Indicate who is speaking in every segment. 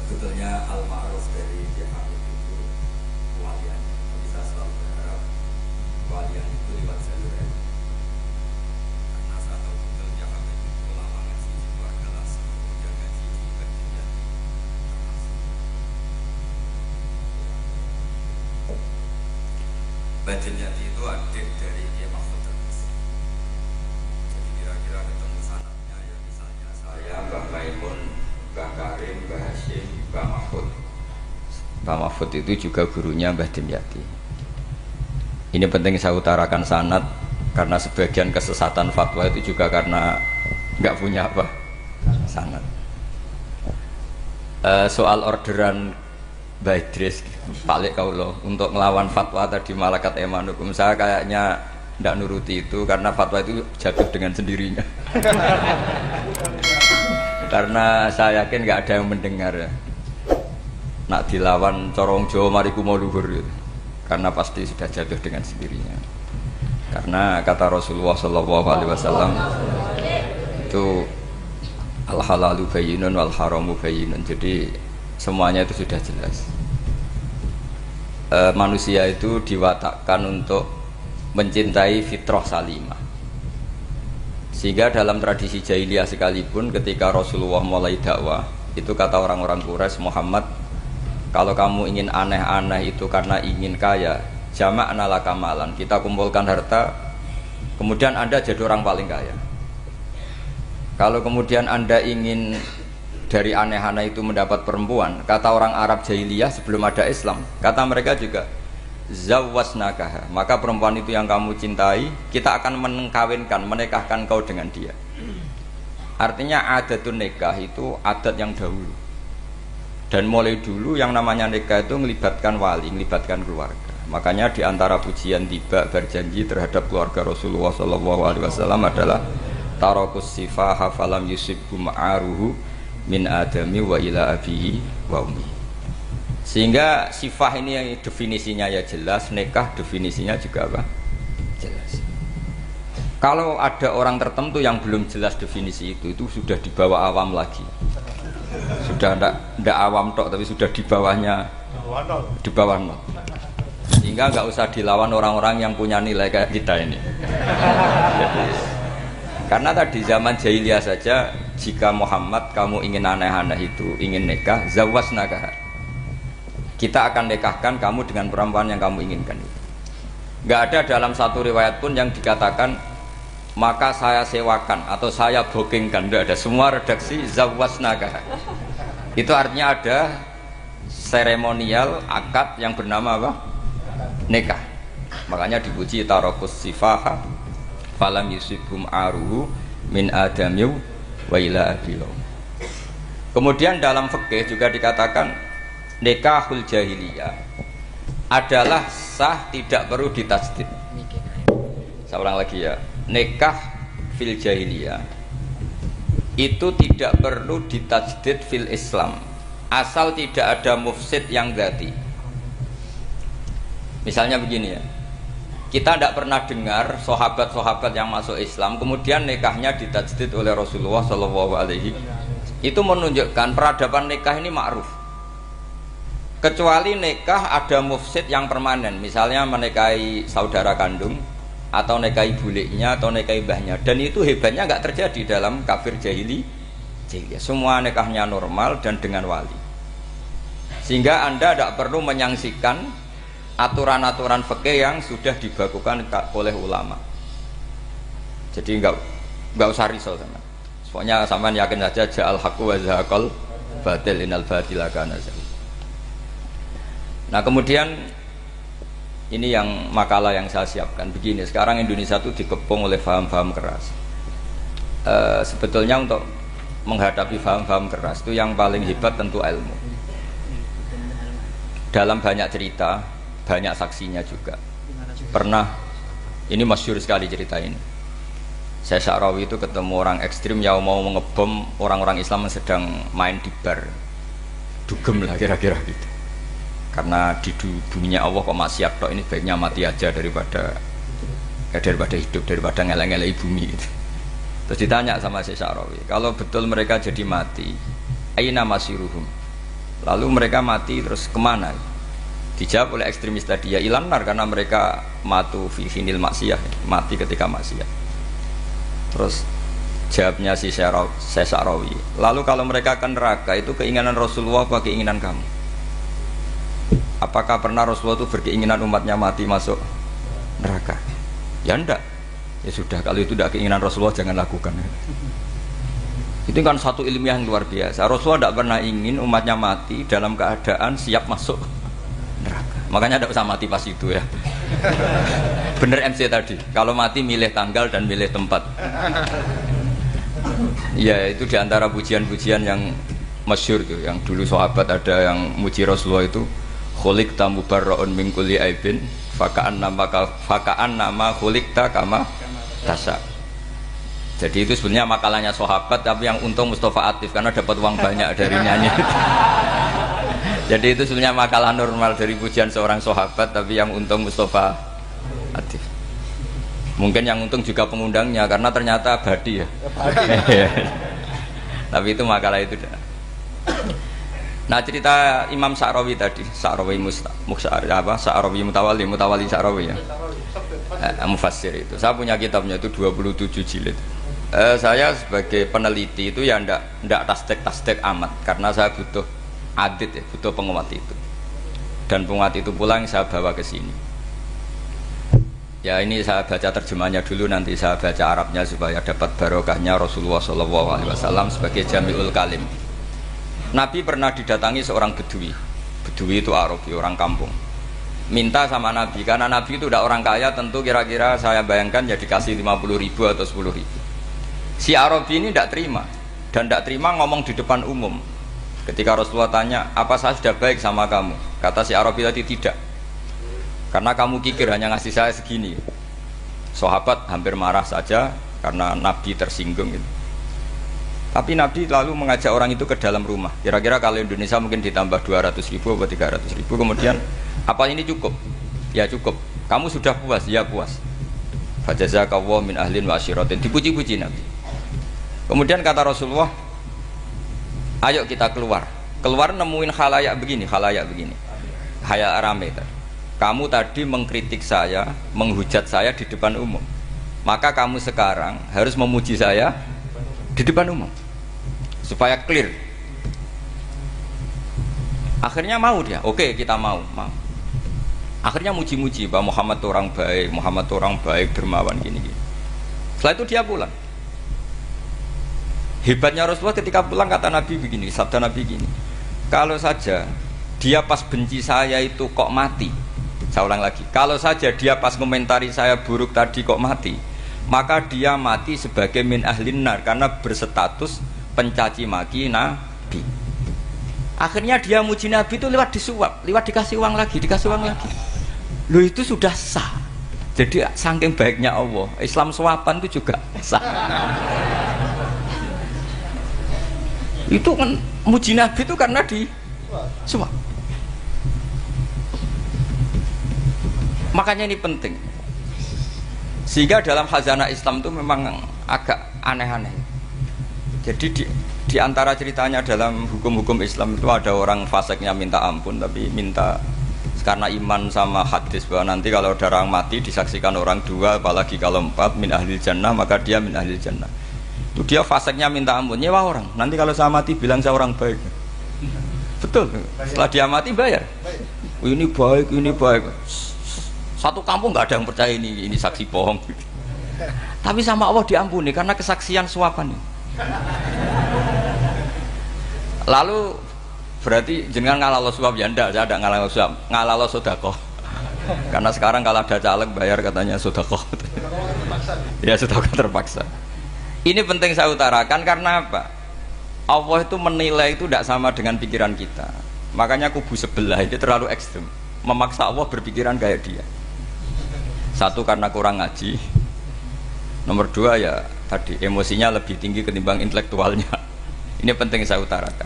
Speaker 1: Sebetulnya al-ma'ruf dari Kiai Hamid itu walian. Bisa selalu berharap walian itu lewat jalur ilmu. Karena saya tahu betul Kiai Hamid itu ulama ngaji di keluarga Lasem, kemudian ngaji di Bagian Bajinjati itu adik dari Kiai Mahfud Terus. Jadi kira-kira ketemu sanatnya ya misalnya saya, Mbah Maimun, Mbah Karim, Mbah Hashim, Mbah Mahfud. Mbah Mahfud itu juga gurunya Mbah Dimyati. Ini penting saya utarakan sanad karena sebagian kesesatan fatwa itu juga karena nggak punya apa sanad. Soal orderan Mbah Idris Pak Lek Kaulo untuk melawan fatwa tadi Malakat Eman Hukum, saya kayaknya tidak nuruti itu karena fatwa itu jatuh dengan sendirinya. Karena saya yakin nggak ada yang mendengar ya. Nak dilawan corong Jawa mariku mau luhur gitu. Karena pasti sudah jatuh dengan sendirinya. Karena kata Rasulullah SAW itu al halalu bayyinun wal haramu bayyinun. Jadi semuanya itu sudah jelas. Manusia itu diwatakkan untuk mencintai fitrah salimah. Sehingga dalam tradisi jahiliyah sekalipun ketika Rasulullah mulai dakwah, itu kata orang-orang Quraisy, Muhammad, kalau kamu ingin aneh-aneh itu karena ingin kaya, jama'na laka malan, kita kumpulkan harta, kemudian Anda jadi orang paling kaya. Kalau kemudian Anda ingin dari aneh-aneh itu mendapat perempuan, kata orang Arab jahiliyah sebelum ada Islam, kata mereka juga zawwasnakaha, maka perempuan itu yang kamu cintai, kita akan mengkawinkan, menikahkan kau dengan dia. Artinya adatun nikah itu adat yang dahulu. Dan mulai dulu yang namanya nikah itu melibatkan wali, melibatkan keluarga. Makanya di antara pujian tiba berjanji terhadap keluarga Rasulullah SAW adalah tarakus sifaha falam yusibbu ma'aruhu min adami wa ila abihi wa ummi. Sehingga sifah ini yang definisinya ya jelas, nikah definisinya juga apa? Jelas. Kalau ada orang tertentu yang belum jelas definisi itu sudah di bawah awam lagi. Sudah tidak awam tok, tapi sudah di bawahnya, di bawah nol. Sehingga nggak usah dilawan orang-orang yang punya nilai kayak kita ini. Jadi, karena tadi zaman jahiliyah saja, jika Muhammad kamu ingin aneh-aneh itu, ingin nikah, zawwasnakaha, kita akan nikahkan kamu dengan perempuan yang kamu inginkan. Nggak ada dalam satu riwayat pun yang dikatakan maka saya sewakan atau saya bookingkan, tidak ada. Semua redaksi zawwasnakaha. Itu artinya ada seremonial akad yang bernama apa? Nikah. Makanya dipuji tarakus sifaha falam yusibhum aruhu min adamiu wa ila abiyo. Kemudian dalam fikih juga dikatakan nikahul jahiliyah adalah sah, tidak perlu ditajdid. Saya ulang lagi ya, nikah fil jahiliyah itu tidak perlu ditajdid fil Islam asal tidak ada mufsid yang dzati. Misalnya begini ya, kita tidak pernah dengar sahabat-sahabat yang masuk Islam kemudian nikahnya ditajdid oleh Rasulullah SAW. Itu menunjukkan peradaban nikah ini ma'ruf. Kecuali nikah ada mufsid yang permanen, misalnya menikahi saudara kandung atau nikahi buliknya atau nikahi mbahnya, dan itu hebatnya nggak terjadi dalam kafir jahiliyah. Semua nikahnya normal dan dengan wali, sehingga Anda tidak perlu menyaksikan aturan-aturan fikih yang sudah dibakukan oleh ulama. Jadi nggak usah risau sama. Pokoknya sampean yakin saja ja'al haqqu wa zahaqal batil innal batila kana zahuqa. Nah kemudian ini yang makalah yang saya siapkan begini. Sekarang Indonesia itu dikepung oleh paham-paham keras. Sebetulnya untuk menghadapi paham-paham keras itu yang paling hebat tentu ilmu. Dalam banyak cerita, banyak saksinya juga. Pernah, ini masyhur sekali cerita ini. Saya Sya'rawi itu ketemu orang ekstrim yang mau ngebom orang-orang Islam yang sedang main di bar. Dugem lah kira-kira gitu. Karena di buminya Allah kok maksiat tok, ini baiknya mati aja daripada hidup, daripada ngeleng-ngeleng bumi gitu. Terus ditanya sama Syekh Sya'rawi, kalau betul mereka jadi mati, aina masiruhum, Lalu mereka mati terus kemana? Dijawab oleh ekstremis tadi, ya ilanar, karena mereka matu fi hinil maksiyah, mati ketika maksiat. Terus jawabnya si Sa'rawi, lalu kalau mereka akan neraka itu keinginan Rasulullah apa keinginan kamu? Apakah pernah Rasulullah itu berkeinginan umatnya mati masuk neraka? Ya enggak. Ya sudah, kalau itu tidak keinginan Rasulullah jangan lakukan. Itu kan satu ilmiah yang luar biasa. Rasulullah tidak pernah ingin umatnya mati dalam keadaan siap masuk neraka. Makanya tidak usah mati pas itu ya. Bener MC tadi, kalau mati milih tanggal dan milih tempat. Ya itu diantara pujian-pujian yang masyhur tuh, yang dulu sahabat ada yang muji Rasulullah itu, khuliqta mubarra'un min kulli aibin faka'an nama khuliqta kama tasa. Jadi itu sebenarnya makalahnya sahabat, tapi yang untung Mustafa Atif karena dapat uang banyak dari nyanyi. Jadi itu sebenarnya makalah normal dari pujian seorang sahabat, tapi yang untung Mustafa Atif. Mungkin yang untung juga pengundangnya karena ternyata abadi ya. Tapi itu makalah itu. Nah cerita Imam Sa'rawi tadi, Sa'rawi Sa'rawi Mutawali Sa'rawi ya. Mufassir itu. Saya punya kitabnya itu 27 jilid. Saya sebagai peneliti itu ya ndak tasdek amat karena saya butuh adit ya, butuh penguat itu. Dan penguat itu pula yang saya bawa ke sini. Ya ini saya baca terjemahnya dulu, nanti saya baca Arabnya supaya dapat barokahnya Rasulullah SAW sebagai Jami'ul Kalim. Nabi pernah didatangi seorang bedui. Bedui itu Arabi, orang kampung. Minta sama Nabi, karena Nabi itu udah orang kaya, tentu kira-kira saya bayangkan ya dikasih 50.000 atau 10.000. Si Arabi ini tidak terima, dan tidak terima ngomong di depan umum. Ketika Rasulullah tanya, apa saya sudah baik sama kamu? Kata si Arabi tadi, tidak, karena kamu kikir hanya ngasih saya segini. Sahabat hampir marah saja karena Nabi tersinggung gitu. Tapi Nabi lalu mengajak orang itu ke dalam rumah. Kira-kira kalau Indonesia mungkin ditambah 200.000 atau 300.000. Kemudian, apa ini cukup? Ya cukup. Kamu sudah puas? Ya puas. Fajazakallahu min ahlin wa asyiratin. Dipuji-puji Nabi. Kemudian kata Rasulullah, ayo kita keluar. Keluar nemuin khalayak begini. Khalayak rame tadi. Kamu tadi mengkritik saya, menghujat saya di depan umum. Maka kamu sekarang harus memuji saya di depan umum supaya clear. Akhirnya mau dia, oke kita mau. Akhirnya muji-muji bahwa Muhammad orang baik, dermawan gini. Setelah itu dia pulang. Hebatnya Rasulullah ketika pulang kata Nabi begini, sabda Nabi gini, kalau saja dia pas benci saya itu kok mati. Saya ulang lagi, kalau saja dia pas komentari saya buruk tadi kok mati, maka dia mati sebagai min ahlin nar karena berstatus pencaci maki Nabi. Akhirnya dia muji Nabi itu lewat disuap, lewat dikasih uang lagi. Loh itu sudah sah. Jadi saking baiknya Allah, Islam suapan itu juga sah. Itu kan muji Nabi itu karena disuap. Makanya ini penting. Sehingga dalam khazanah Islam itu memang agak aneh-aneh. Jadi di antara ceritanya dalam hukum-hukum Islam itu ada orang fasiknya minta ampun, tapi minta karena iman sama hadis bahwa nanti kalau ada orang mati disaksikan orang dua, apalagi kalau 4 min ahlil jannah, maka dia min ahlil jannah. Itu dia fasiknya minta ampun, nyewa orang. Nanti kalau saya mati bilang saya orang baik. Betul. Setelah dia mati bayar. Ini baik. Satu kampung nggak ada yang percaya ini saksi bohong. Tapi sama Allah diampuni karena kesaksian suapan. Lalu berarti jenengan ngalalo suap ya ndak, saya tidak ngalalo suap, ngalalo sedekah. Karena sekarang kalau ada caleg bayar katanya sedekah. Ya sedekah terpaksa. Ini penting saya utarakan karena apa? Allah itu menilai itu tidak sama dengan pikiran kita. Makanya kubu sebelah itu terlalu ekstrem, memaksa Allah berpikiran kayak dia. Satu karena kurang ngaji, nomor dua ya tadi emosinya lebih tinggi ketimbang intelektualnya. Ini penting saya utarakan.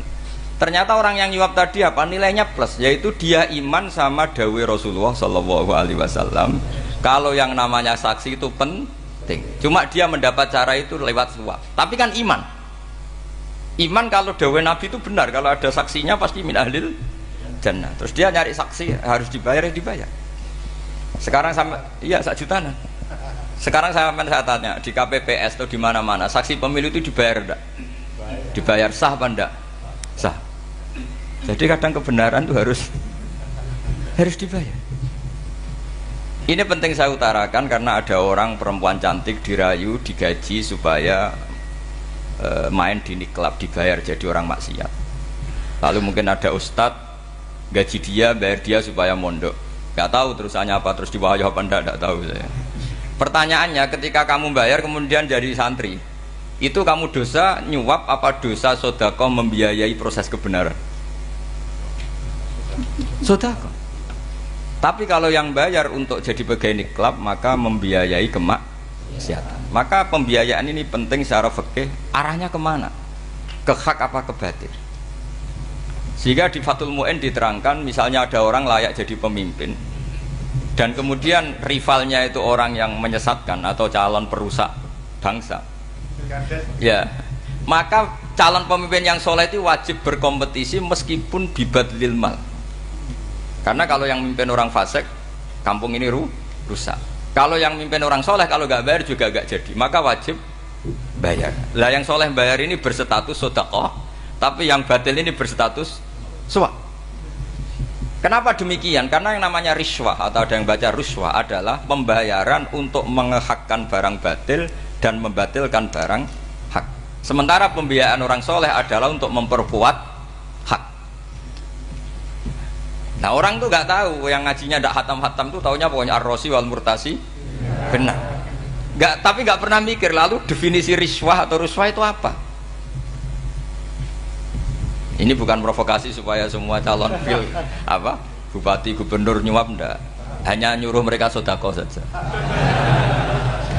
Speaker 1: Ternyata orang yang nyuap tadi apa nilainya plus, yaitu dia iman sama dawai Rasulullah SAW. Kalau yang namanya saksi itu penting, cuma dia mendapat cara itu lewat suap. Tapi kan iman Iman kalau dawuh Nabi itu benar, kalau ada saksinya pasti min ahlil jannah. Terus dia nyari saksi harus dibayar, ya dibayar. Sekarang sama iya 1 jutaan. Sekarang saya tanya di KPPS atau di mana-mana saksi pemilu itu dibayar enggak? Dibayar sah apa enggak? Sah. Jadi kadang kebenaran itu harus dibayar. Ini penting saya utarakan karena ada orang perempuan cantik dirayu, digaji supaya main di niklab, dibayar jadi orang maksiat. Lalu mungkin ada ustadz gaji dia, bayar dia supaya mondok. Gak tahu terusannya apa, terus dibayar apa enggak tahu saya. Pertanyaannya, ketika kamu bayar kemudian jadi santri, itu kamu dosa nyuap apa dosa sodako membiayai proses kebenaran? Sodako. Tapi kalau yang bayar untuk jadi pegawai niklab maka membiayai kemaksiatan. Maka pembiayaan ini penting secara fikih, arahnya kemana? Ke hak apa ke batil? Sehingga di Fathul Mu'in diterangkan, misalnya ada orang layak jadi pemimpin dan kemudian rivalnya itu orang yang menyesatkan atau calon perusak bangsa, ya, maka calon pemimpin yang soleh itu wajib berkompetisi meskipun bibadlil mal. Karena kalau yang mimpin orang fasik, kampung ini rusak. Kalau yang mimpin orang soleh, kalau nggak bayar juga nggak jadi. Maka wajib bayar. Lah yang soleh bayar ini berstatus sedekah, tapi yang batil ini berstatus suap. Kenapa demikian? Karena yang namanya riswah atau ada yang baca ruswah adalah pembayaran untuk mengehakkan barang batil dan membatilkan barang hak. Sementara pembiayaan orang soleh adalah untuk memperkuat hak. Nah orang tuh nggak tahu, yang ngajinya ndak hatam-hatam tuh taunya pokoknya ar-rosi wal murtasi benar. Tapi nggak pernah mikir lalu definisi riswah atau ruswah itu apa. Ini bukan provokasi supaya semua calon bupati gubernur nyuap, ndak. Hanya nyuruh mereka sodako saja.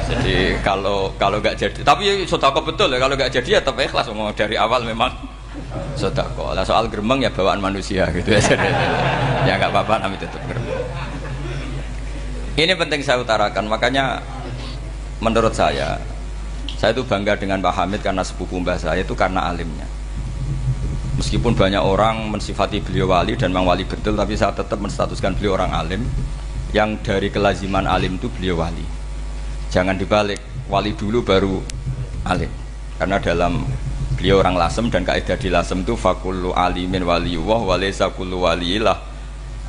Speaker 1: Jadi kalau nggak jadi, tapi sodako betul ya, kalau nggak jadi ya tetap ikhlas, dari awal memang sodako. Lah soal gremeng ya bawaan manusia gitu ya. Ya nggak apa-apa, namanya tetap gremeng. Ini penting saya utarakan, makanya menurut saya itu bangga dengan Pak Hamid karena sepupu mbah saya itu karena alimnya. Meskipun banyak orang mensifati beliau wali dan memang wali betul, tapi saya tetap menstatuskan beliau orang alim yang dari kelaziman alim itu beliau wali. Jangan dibalik, wali dulu baru alim. Karena dalam beliau orang Lasem dan kaidah di Lasem itu fakullu alimin waliyullah walaysa kullu waliyillah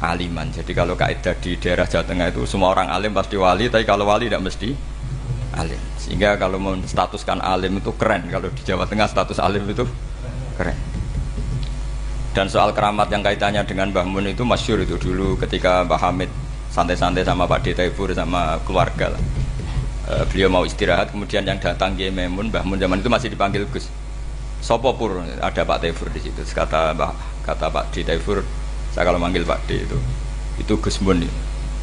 Speaker 1: aliman. Jadi kalau kaidah di daerah Jawa Tengah itu semua orang alim pasti wali, tapi kalau wali tidak mesti alim. Sehingga kalau menstatuskan alim itu keren, kalau di Jawa Tengah status alim itu keren. Dan soal keramat yang kaitannya dengan Mbah Mun itu masyhur itu dulu ketika Mbah Hamid santai-santai sama Pak D. Taifur sama keluarga lah. Beliau mau istirahat, kemudian yang datang Kiai Maimun, Mbah Mun zaman itu masih dipanggil Gus. Sopo pur, ada Pak Taifur di situ. Kata Pak D. Taifur, saya kalau manggil Pak D itu Gus Mun.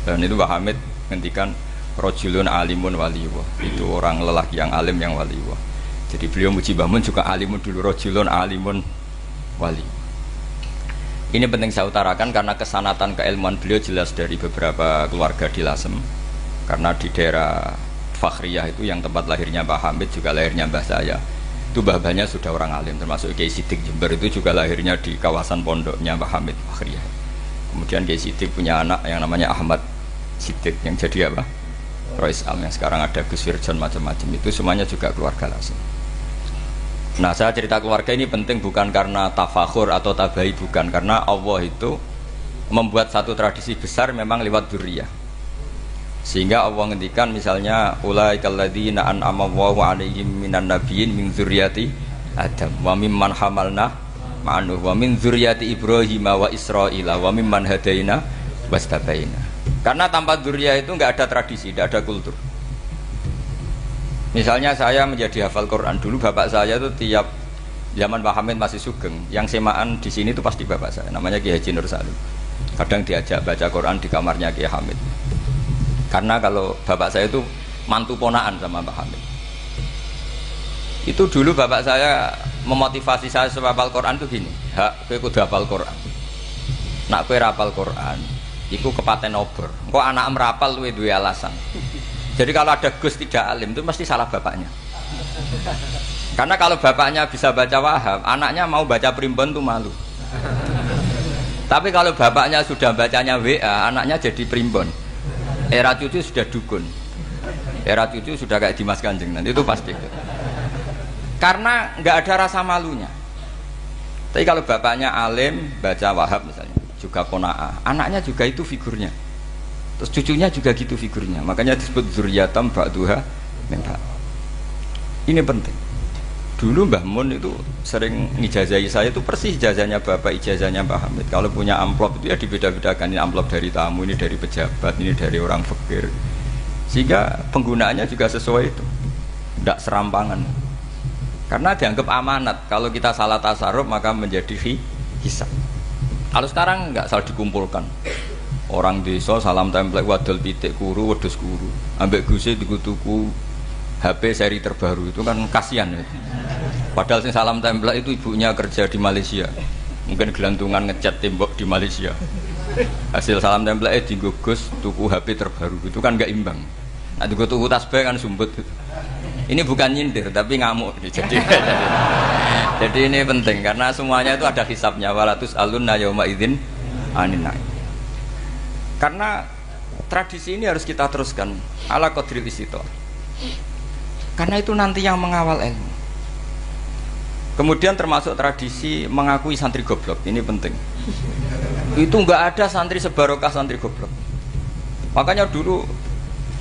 Speaker 1: Dan itu Mbah Hamid ngendikan rojulun alimun waliyullah. Itu orang lelaki yang alim yang waliyullah. Jadi beliau muji Mbah Mun juga alimun dulu, rojulun alimun wali. Ini penting saya utarakan karena kesanatan keilmuan beliau jelas dari beberapa keluarga di Lasem. Karena di daerah Fakhriyah itu yang tempat lahirnya Pak Hamid juga lahirnya mbah saya. Itu mbah-mbahnya sudah orang alim, termasuk Kiai Sidik Jember itu juga lahirnya di kawasan pondoknya Pak Hamid Fakhriyah. Kemudian Kiai Sidik punya anak yang namanya Ahmad Sidik yang jadi apa? Rois Am yang sekarang ada Gus Wirjon macam-macam, itu semuanya juga keluarga Lasem. Nah saya cerita keluarga ini penting bukan karena tafakhur atau tabai, bukan, karena Allah itu membuat satu tradisi besar memang lewat dzurriyyah. Sehingga Allah ngendikan misalnya ulaikal ladzina an'ama Allahu 'alaihim minan nabiyyin min dzurriyyati Adam wa mimman hamalna ma'anuh wa min dzurriyyati Ibrahim wa Israila wa mimman hadaina wastabaina. Karena tanpa dzurriyyah itu enggak ada tradisi, enggak ada kultur. Misalnya saya menjadi hafal Quran, dulu bapak saya itu tiap zaman Pak Hamid masih sugeng, yang semaan di sini itu pasti bapak saya, namanya Kiai Haji Nur Salim. Kadang diajak baca Quran di kamarnya Kiai Hamid. Karena kalau bapak saya itu mantu ponaan sama Pak Hamid. Itu dulu bapak saya memotivasi saya supaya hafal Quran itu gini, hak kowe kudu hafal Quran. Nak kowe hafal Quran, iku kepaten obor. Engko anak merapal luwih duwe alasan. Jadi kalau ada Gus tidak alim itu mesti salah bapaknya. Karena kalau bapaknya bisa baca Wahab, anaknya mau baca primbon tuh malu. Tapi kalau bapaknya sudah bacanya WA, anaknya jadi primbon. Era cucu sudah dukun. Era cucu sudah kayak Dimas Kanjeng, nanti itu pasti. Karena nggak ada rasa malunya. Tapi kalau bapaknya alim baca Wahab misalnya, juga qanaah, anaknya juga itu figurnya. Terus cucunya juga gitu figurnya. Makanya disebut dzurriyatam ba'duha min ba'd. Ini penting. Dulu Mbah Mun itu sering ngijazahi saya itu persis ijazahnya bapak, ijazahnya Mbah Hamid. Kalau punya amplop itu ya dibeda-bedakan, ini amplop dari tamu, ini dari pejabat, ini dari orang fakir. Sehingga penggunaannya juga sesuai itu, tidak serampangan. Karena dianggap amanat. Kalau kita salah tasarruf maka menjadi hisab. Kalau sekarang nggak salah dikumpulkan. Orang desa salam template wadol pitik kuru, wedhus kuru. Ambek guse tuku HP seri terbaru itu kan kasihan ya. Padahal sing salam template itu ibunya kerja di Malaysia. Mungkin gelantungan ngecat tembok di Malaysia. Hasil salam template digugus tuku HP terbaru itu kan nggak imbang. Nah tuku tasbih kan sumbut. Ini bukan nyindir tapi ngamuk. Jadi ini penting karena semuanya itu ada hisabnya. Walatus alunna yauma idzin anin naim. Karena tradisi ini harus kita teruskan ala qadril istithar. Karena itu nanti yang mengawal ilmu. Kemudian termasuk tradisi mengakui santri goblok, ini penting. Itu enggak ada santri sebarokah santri goblok. Makanya dulu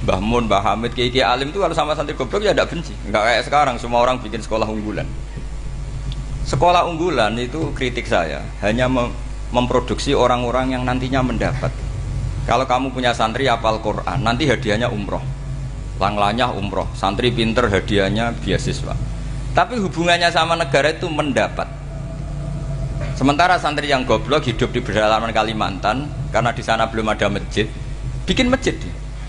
Speaker 1: Mbah Mun, Mbah Hamid, Kiai alim itu kalau sama santri goblok ya tidak benci. Enggak kayak sekarang semua orang bikin sekolah unggulan. Sekolah unggulan itu kritik saya hanya memproduksi orang-orang yang nantinya mendapat. Kalau kamu punya santri hafal Quran, nanti hadiahnya umroh. Langlanya umroh, santri pinter hadiahnya beasiswa. Tapi hubungannya sama negara itu mendapat. Sementara santri yang goblok hidup di pedalaman Kalimantan karena di sana belum ada masjid, bikin masjid.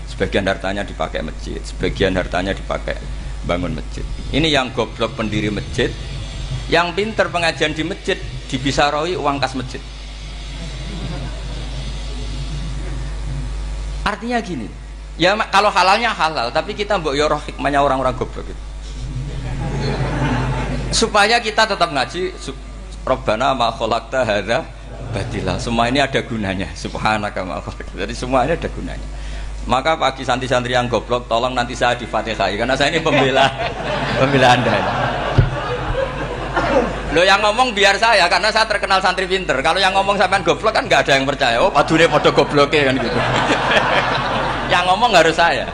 Speaker 1: Sebagian hartanya dipakai masjid, sebagian hartanya dipakai bangun masjid. Ini yang goblok pendiri masjid, yang pinter pengajian di masjid dibisaroi uang kas masjid. Artinya gini, ya kalau halalnya halal, tapi kita mbok yoroh hikmahnya orang-orang goblok gitu. Supaya kita tetap ngaji Rabbana ma khalaqta hadza batila. Semua ini ada gunanya. Subhanaka ma khalaqta. Jadi semua ini ada gunanya. Maka bagi santri-santri yang goblok tolong nanti saya di-Fatihai karena saya ini pembela Anda. Loh yang ngomong biar saya karena saya terkenal santri pinter. Kalau yang ngomong sampean goblok kan enggak ada yang percaya. Oh, padune padha gobloke kan gitu. Yang ngomong harus saya.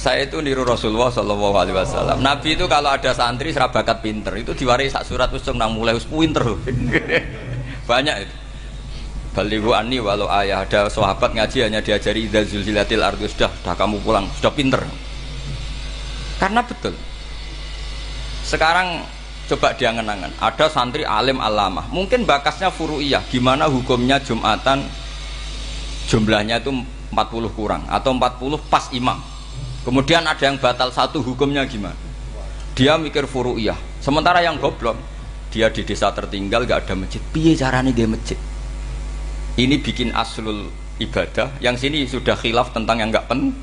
Speaker 1: Saya itu niru Rasulullah Shallallahu Alaihi Wasallam. Nabi itu kalau ada santri serabakat pinter itu diwaris sak surat usung nang mulai pinter. Banyak itu. Balighu anni walau ayah, ada sahabat ngaji hanya diajari idza zulzilatil ardu, sudah kamu pulang, sudah pinter. Karena betul. Sekarang coba diangen-angen, ada santri alim alamah, mungkin bakasnya furu'iyah, gimana hukumnya Jumatan jumlahnya itu 40 kurang atau 40 pas imam. Kemudian ada yang batal satu, hukumnya gimana? Dia mikir furu'iyah. Sementara yang goblok, dia di desa tertinggal gak ada masjid. Piye caranya dia masjid? Ini bikin aslul ibadah. Yang sini sudah khilaf tentang yang gak penting.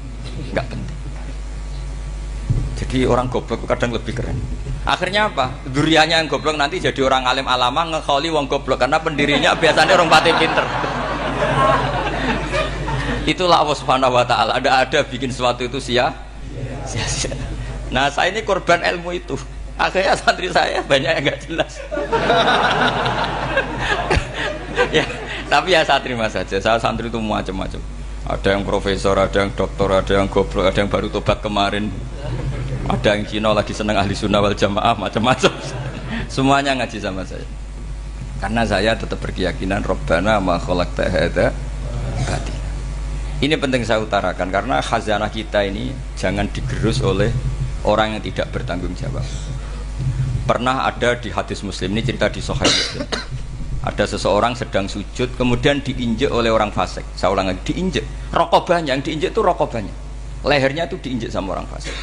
Speaker 1: Jadi orang goblok kadang lebih keren. Akhirnya apa? Duriannya yang goblok nanti jadi orang alim alama ngekholi wong goblok karena pendirinya biasanya orang pati pinter. Itulah Allah Subhanahu wa taala. Ada bikin sesuatu itu sia-sia. Nah, saya ini korban ilmu itu. Akhirnya santri saya banyak yang enggak jelas. Ya, tapi ya saya terima saja. Saya santri itu macam-macam. Ada yang profesor, ada yang doktor, ada yang goblok, ada yang baru tobat kemarin. Ada yang Cina lagi senang ahli sunnah wal jamaah, macam-macam. Semuanya ngaji sama saya. Karena saya tetap berkeyakinan Rabbana ma khalaqta hadza batil. Ini penting saya utarakan karena khazanah kita ini jangan digerus oleh orang yang tidak bertanggung jawab. Pernah ada di hadis Muslim, ini cerita di Sahih Muslim. Ada seseorang sedang sujud kemudian diinjek oleh orang fasik. Saya ulang lagi, diinjek. Rokobahnya, yang diinjek itu rokobahnya. Lehernya itu diinjek sama orang fasik.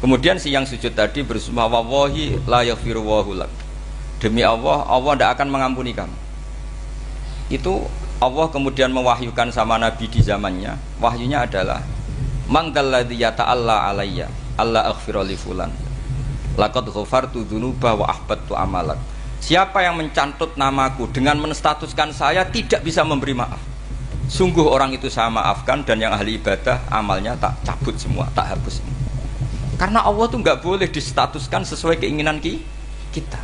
Speaker 1: Kemudian si yang sujud tadi bersumpah wallahi la yaghfiru wallahu lak. Demi Allah, Allah tidak akan mengampuni kamu. Itu Allah kemudian mewahyukan sama Nabi di zamannya. Wahyunya adalah mang dalladzi yata'alla alayya alla aghfira li fulan laqad ghafartu dzunuba wa ahbattu amalak. Siapa yang mencantut namaku dengan menstatuskan saya tidak bisa memberi maaf, sungguh orang itu saya maafkan, dan yang ahli ibadah amalnya tak cabut semua, tak hapus semua. Karena Allah tuh nggak boleh distatuskan sesuai keinginan kita.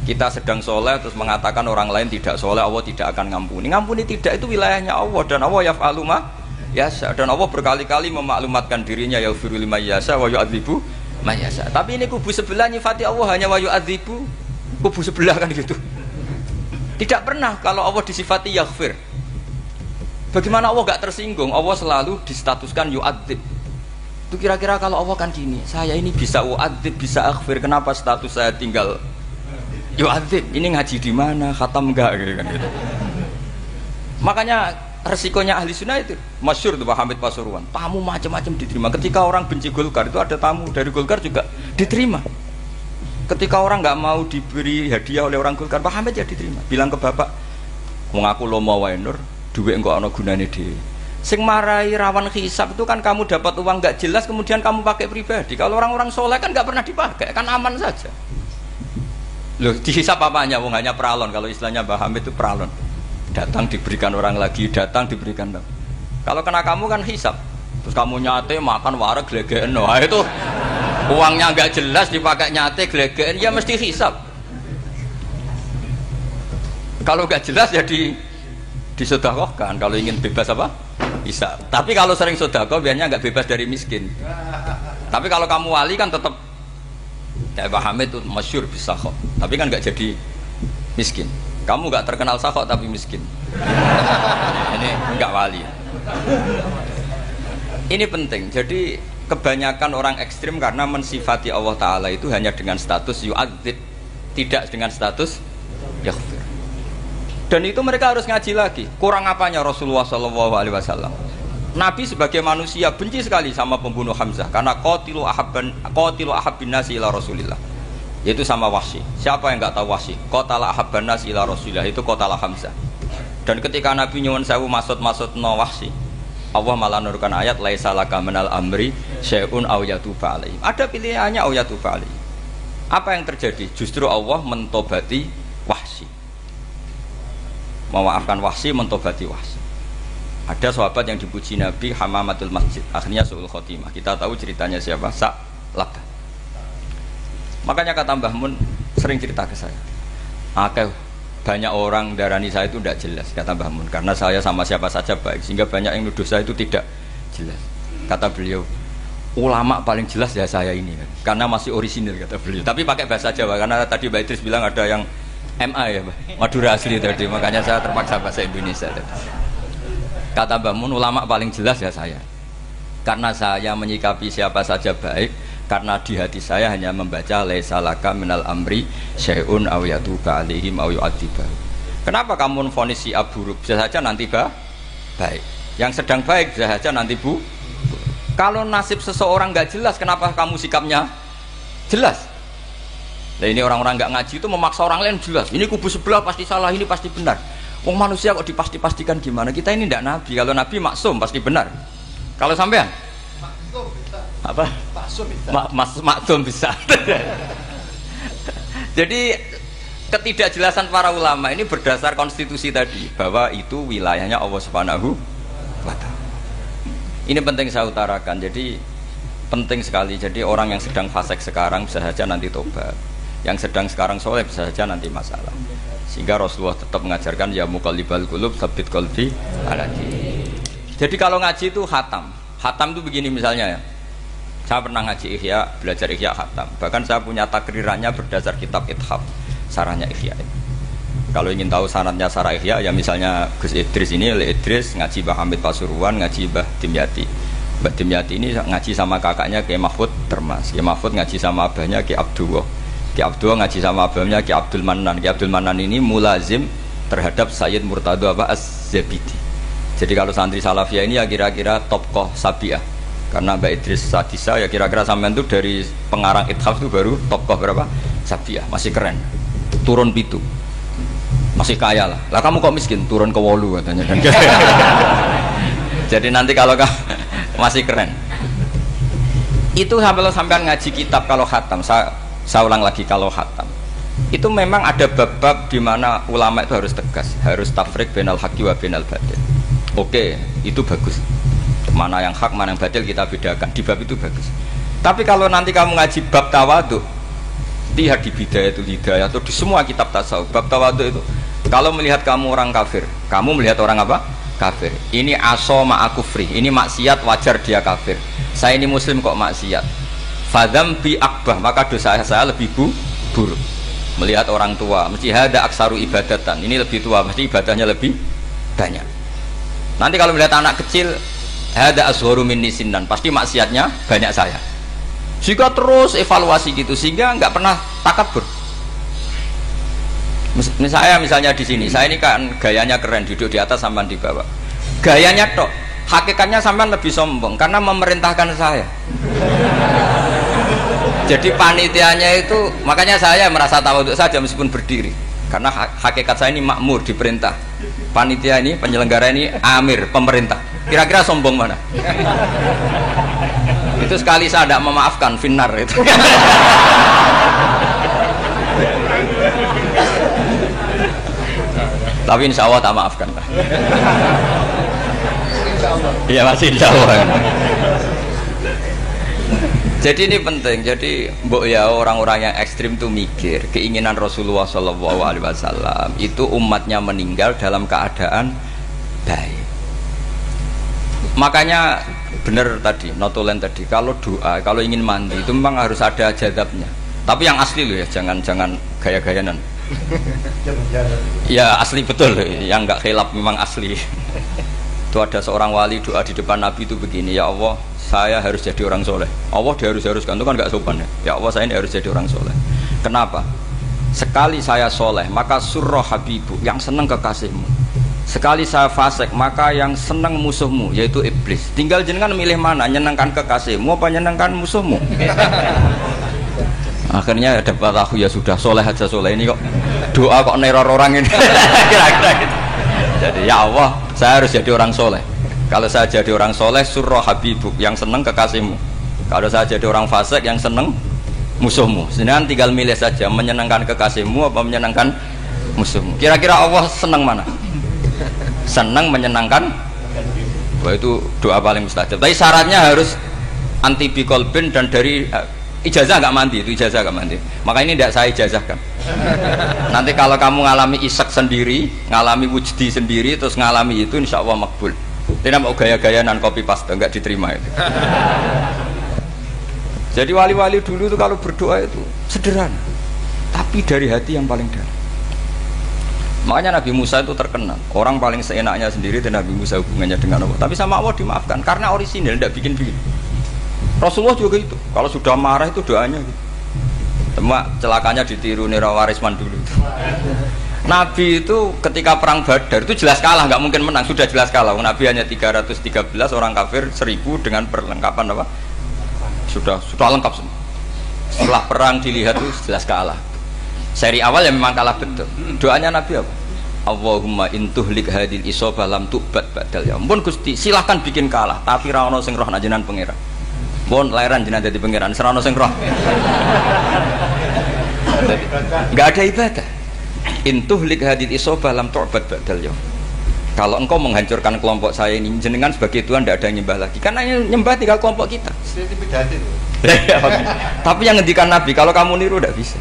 Speaker 1: Kita sedang soleh terus mengatakan orang lain tidak soleh, Allah tidak akan ngampuni. Ngampuni tidak, itu wilayahnya Allah, dan Allah yaf'alu ma yasha, dan Allah berkali-kali memaklumatkan dirinya yaghfiru liman yasha wa yu'adzibu man yasha. Tapi ini kubu sebelah nyifati Allah hanya wa yu'adzibu, kubu sebelah kan gitu. Tidak pernah kalau Allah disifati yaghfir. Bagaimana Allah gak tersinggung? Allah selalu distatuskan yu'adzib. Itu kira-kira kalau Allah kan gini, saya ini bisa u'adzib, bisa aghfir, kenapa status saya tinggal yu'adzib? Ini ngaji di mana? Khatam enggak gitu kan gitu. Makanya resikonya ahli sunnah itu masyhur tuh Pak Hamid Pasuruan, tamu macam-macam diterima. Ketika orang benci Golkar itu ada tamu dari Golkar juga diterima. Ketika orang nggak mau diberi hadiah oleh orang Golkar, Pak Hamid ya diterima. Bilang ke bapak, mengaku lomo wae nur, duit enggak ana gunane dhewe. Sing marai rawan hisab itu kan kamu dapat uang nggak jelas kemudian kamu pakai pribadi. Kalau orang-orang soleh kan nggak pernah dipakai, kan aman saja. Loh, dihisab apanya? Wong hanya pralon. Kalau istilahnya Pak Hamid itu pralon. Datang diberikan orang lagi, datang diberikan. Kalau kena kamu kan hisab. Terus kamu nyate makan wareg glegeken. Wah itu uangnya nggak jelas dipakai nyate glegeken, ya mesti hisab. Kalau nggak jelas ya disedekahkan. Kalau ingin bebas apa? Bisa. Tapi kalau sering sedekah biasanya nggak bebas dari miskin. Tapi kalau kamu wali kan tetap kayak Pak Hamid itu masyhur bisa kok. Tapi kan nggak jadi miskin. Kamu nggak terkenal sakok tapi miskin. Ini nggak wali. Ini penting. Jadi kebanyakan orang ekstrim karena mensifati Allah Ta'ala itu hanya dengan status yu'adzib, tidak dengan status yaghfir. Dan itu mereka harus ngaji lagi. Kurang apanya Rasulullah SAW? Nabi sebagai manusia benci sekali sama pembunuh Hamzah karena qatilu ahabbin nasi ila Rasulillah, yaitu sama Wahsy. Siapa yang nggak tahu Wahsy? Qatala ahabban nasi ila Rasulillah, itu qatala Hamzah. Dan ketika Nabi nyuwun sewu maksud no Wahsy, Allah malah nurkan ayat laisa laka minal amri syai'un aw yatuba alaihim. Ada pilihannya aw yatuba alaihim. Apa yang terjadi? Justru Allah mentobati Wahsy. Memaafkan Wahsy, mentobati Wahsy. Ada sahabat yang dipuji Nabi Hamamatul Masjid, akhirnya su'ul khotimah. Kita tahu ceritanya siapa? Sa'labah. Makanya kata Mbah Mun sering cerita ke saya, banyak orang darani saya itu tidak jelas, kata Mbah Mun, karena saya sama siapa saja baik, sehingga banyak yang nuduh saya itu tidak jelas. Kata beliau, ulama paling jelas ya saya ini, karena masih orisinil, kata beliau. Tapi pakai bahasa Jawa, karena tadi Mbak Idris bilang ada yang MA ya, Madura asli tadi, makanya saya terpaksa bahasa Indonesia tadi. Kata Mbah Mun, ulama paling jelas ya saya, karena saya menyikapi siapa saja baik, karena di hati saya hanya membaca laisa laka minal amri syai'un aw yatuba alaihim aw yu'adziba. Kenapa kamu vonis si buruk? Bisa saja nanti baik. Yang sedang baik bisa saja nanti bu. Kalau nasib seseorang nggak jelas, kenapa kamu sikapnya jelas? Nah, ini orang-orang nggak ngaji itu memaksa orang lain jelas. Ini kubu sebelah pasti salah, ini pasti benar. Wong manusia kok dipasti-pastikan gimana? Kita ini tidak nabi. Kalau nabi maksum pasti benar. Kalau sampean apa? Maksum bisa. Jadi ketidakjelasan para ulama ini berdasar konstitusi tadi, bahwa itu wilayahnya Allah Subhanahu wa Ta'ala. Ini penting saya utarakan. Jadi penting sekali. Jadi orang yang sedang fasik sekarang bisa saja nanti tobat. Yang sedang sekarang soleh bisa saja nanti masalah. Sehingga Rasulullah tetap mengajarkan ya muqallibal qulub tsabbit qalbi ala dinik. Jadi kalau ngaji itu khatam. Khatam itu begini misalnya ya. Saya pernah ngaji Ihya, belajar Ihya khatam. Bahkan saya punya takrirannya berdasar kitab Ithaf, sarahnya Ihya. Kalau ingin tahu sanadnya sarah Ihya, ya misalnya Gus Idris ini, oleh Idris ngaji Mbah Hamid Pasuruan, ngaji Mbah Dimyati. Mbah Dimyati ini ngaji sama kakaknya Kiai Mahfud Termas. Kiai Mahfud ngaji sama abahnya Kiai Abdullah. Kiai Abdullah ngaji sama abahnya Kiai Abdul Manan. Kiai Abdul Manan ini mulazim terhadap Sayyid Murtado Az-Zabidi. Jadi kalau santri Salafiyah ini ya kira-kira topkoh Sabiah. Karena Mbak Idris Sadisa ya kira-kira sampean itu dari pengarang Ithaf itu baru topkoh berapa? Sabiah, masih keren. Turun pitu. Masih kaya lah. Lah kamu kok miskin? Turun ke 8 katanya. Jadi nanti kalau masih keren. Itu sampai ngaji kitab kalau khatam, saya ulang lagi kalau khatam. Itu memang ada bab-bab di mana ulama itu harus tegas, harus tafrik bainal haqqi wa bainal batil. Oke, itu bagus. Mana yang hak, mana yang batil kita bedakan. Di bab itu bagus. Tapi kalau nanti kamu ngaji bab tawadhu, lihat di Bidayatul Hidayah atau di semua kitab tasawuf, bab tawadhu itu kalau melihat kamu orang kafir, kamu melihat orang apa? Kafir. Ini aso ma'akufri, ini maksiat wajar dia kafir. Saya ini muslim kok maksiat. Fadam bi akbah, maka dosa saya lebih buruk. Melihat orang tua, mesti hada aksaru ibadatan. Ini lebih tua, mesti ibadahnya lebih banyak. Nanti kalau melihat anak kecil, hada asgharu minni sinnan, pasti maksiatnya banyak saya. Jika terus evaluasi gitu, sehingga nggak pernah takabur. Misalnya di sini, saya ini kan gayanya keren, duduk di atas sampai di bawah. Gayanya tok, hakikatnya sampai lebih sombong karena memerintahkan saya. Jadi panitianya itu, makanya saya merasa tawadhu saja meskipun berdiri, karena hakikat saya ini makmur, diperintah. Panitia ini, penyelenggara ini amir, pemerintah. Kira-kira sombong mana? Itu sekali saya tidak memaafkan, finnar itu. Tapi insya Allah tak maafkan lah. Iya masih insya Allah. Jadi ini penting. Jadi mbok ya orang-orang yang ekstrim tuh mikir keinginan Rasulullah SAW itu umatnya meninggal dalam keadaan baik. Makanya benar tadi, notulen tadi, kalau doa, kalau ingin mandi itu memang harus ada jadabnya. Tapi yang asli loh ya, jangan gaya-gayanan. Ya asli betul, yang nggak khilaf memang asli. Itu ada seorang wali doa di depan Nabi itu begini, ya Allah, saya harus jadi orang soleh. Allah diharuskan itu kan nggak sopan ya. Ya Allah, saya ini harus jadi orang soleh. Kenapa? Sekali saya soleh, maka surroh habibu, yang senang kekasihmu. Sekali saya fasik, maka yang senang musuhmu, yaitu iblis. Tinggal jenengan milih mana, nyenangkan kekasihmu apa nyenangkan musuhmu. Akhirnya ada batahu, ya sudah soleh aja, soleh ini kok doa kok neror orang ini. Kira-kira gitu. Jadi ya Allah, saya harus jadi orang soleh. Kalau saya jadi orang soleh, surroh habibuk, yang seneng kekasihmu. Kalau saya jadi orang fasik, yang seneng musuhmu. Sedangkan tinggal milih saja, menyenangkan kekasihmu apa menyenangkan musuhmu. Kira-kira Allah seneng mana? Seneng menyenangkan. Wah, itu doa paling mustajab. Tapi syaratnya harus anti bikolbin dan dari ijazah nggak mandi, itu ijazah nggak mandi. Maka ini tidak saya ijazahkan. Nanti kalau kamu ngalami isak sendiri, ngalami wujdi sendiri, terus ngalami itu, insya Allah makbul. Tidak mau gaya-gayanan copy paste, nggak diterima itu. Jadi wali-wali dulu itu kalau berdoa itu sederhana, tapi dari hati yang paling dalam. Makanya Nabi Musa itu terkenal, orang paling seenaknya sendiri dan Nabi Musa hubungannya dengan Allah. Tapi sama Allah dimaafkan karena orisinil, tidak bikin-bikin. Rasulullah juga itu, kalau sudah marah itu doanya gitu. Cuma celakanya ditiru Nira Warisman dulu itu. Nabi itu ketika perang Badar itu jelas kalah, nggak mungkin menang, sudah jelas kalah. Nabi hanya 313, orang kafir 1000 dengan perlengkapan apa? Sudah lengkap semua. Setelah perang dilihat itu jelas kalah. Seri awal yang memang kalah betul. Doanya Nabi apa? Allahumma intuhlik hadil isobah lam tu'bad badal ya. Ampun Gusti, silahkan bikin kalah, tapi ra ono sing roh najenan pangeran. Bon lahiran jenazah di pangeran, serana sing roh. Enggak ada ibadah. Intuhlik hadil isobah lam tu'bad badal ya. Kalau engkau menghancurkan kelompok saya ini, jenengan sebagai Tuhan tidak ada yang nyembah lagi. Karena yang nyembah tinggal kelompok kita. Tapi yang ngendikan Nabi, kalau kamu niru tidak bisa.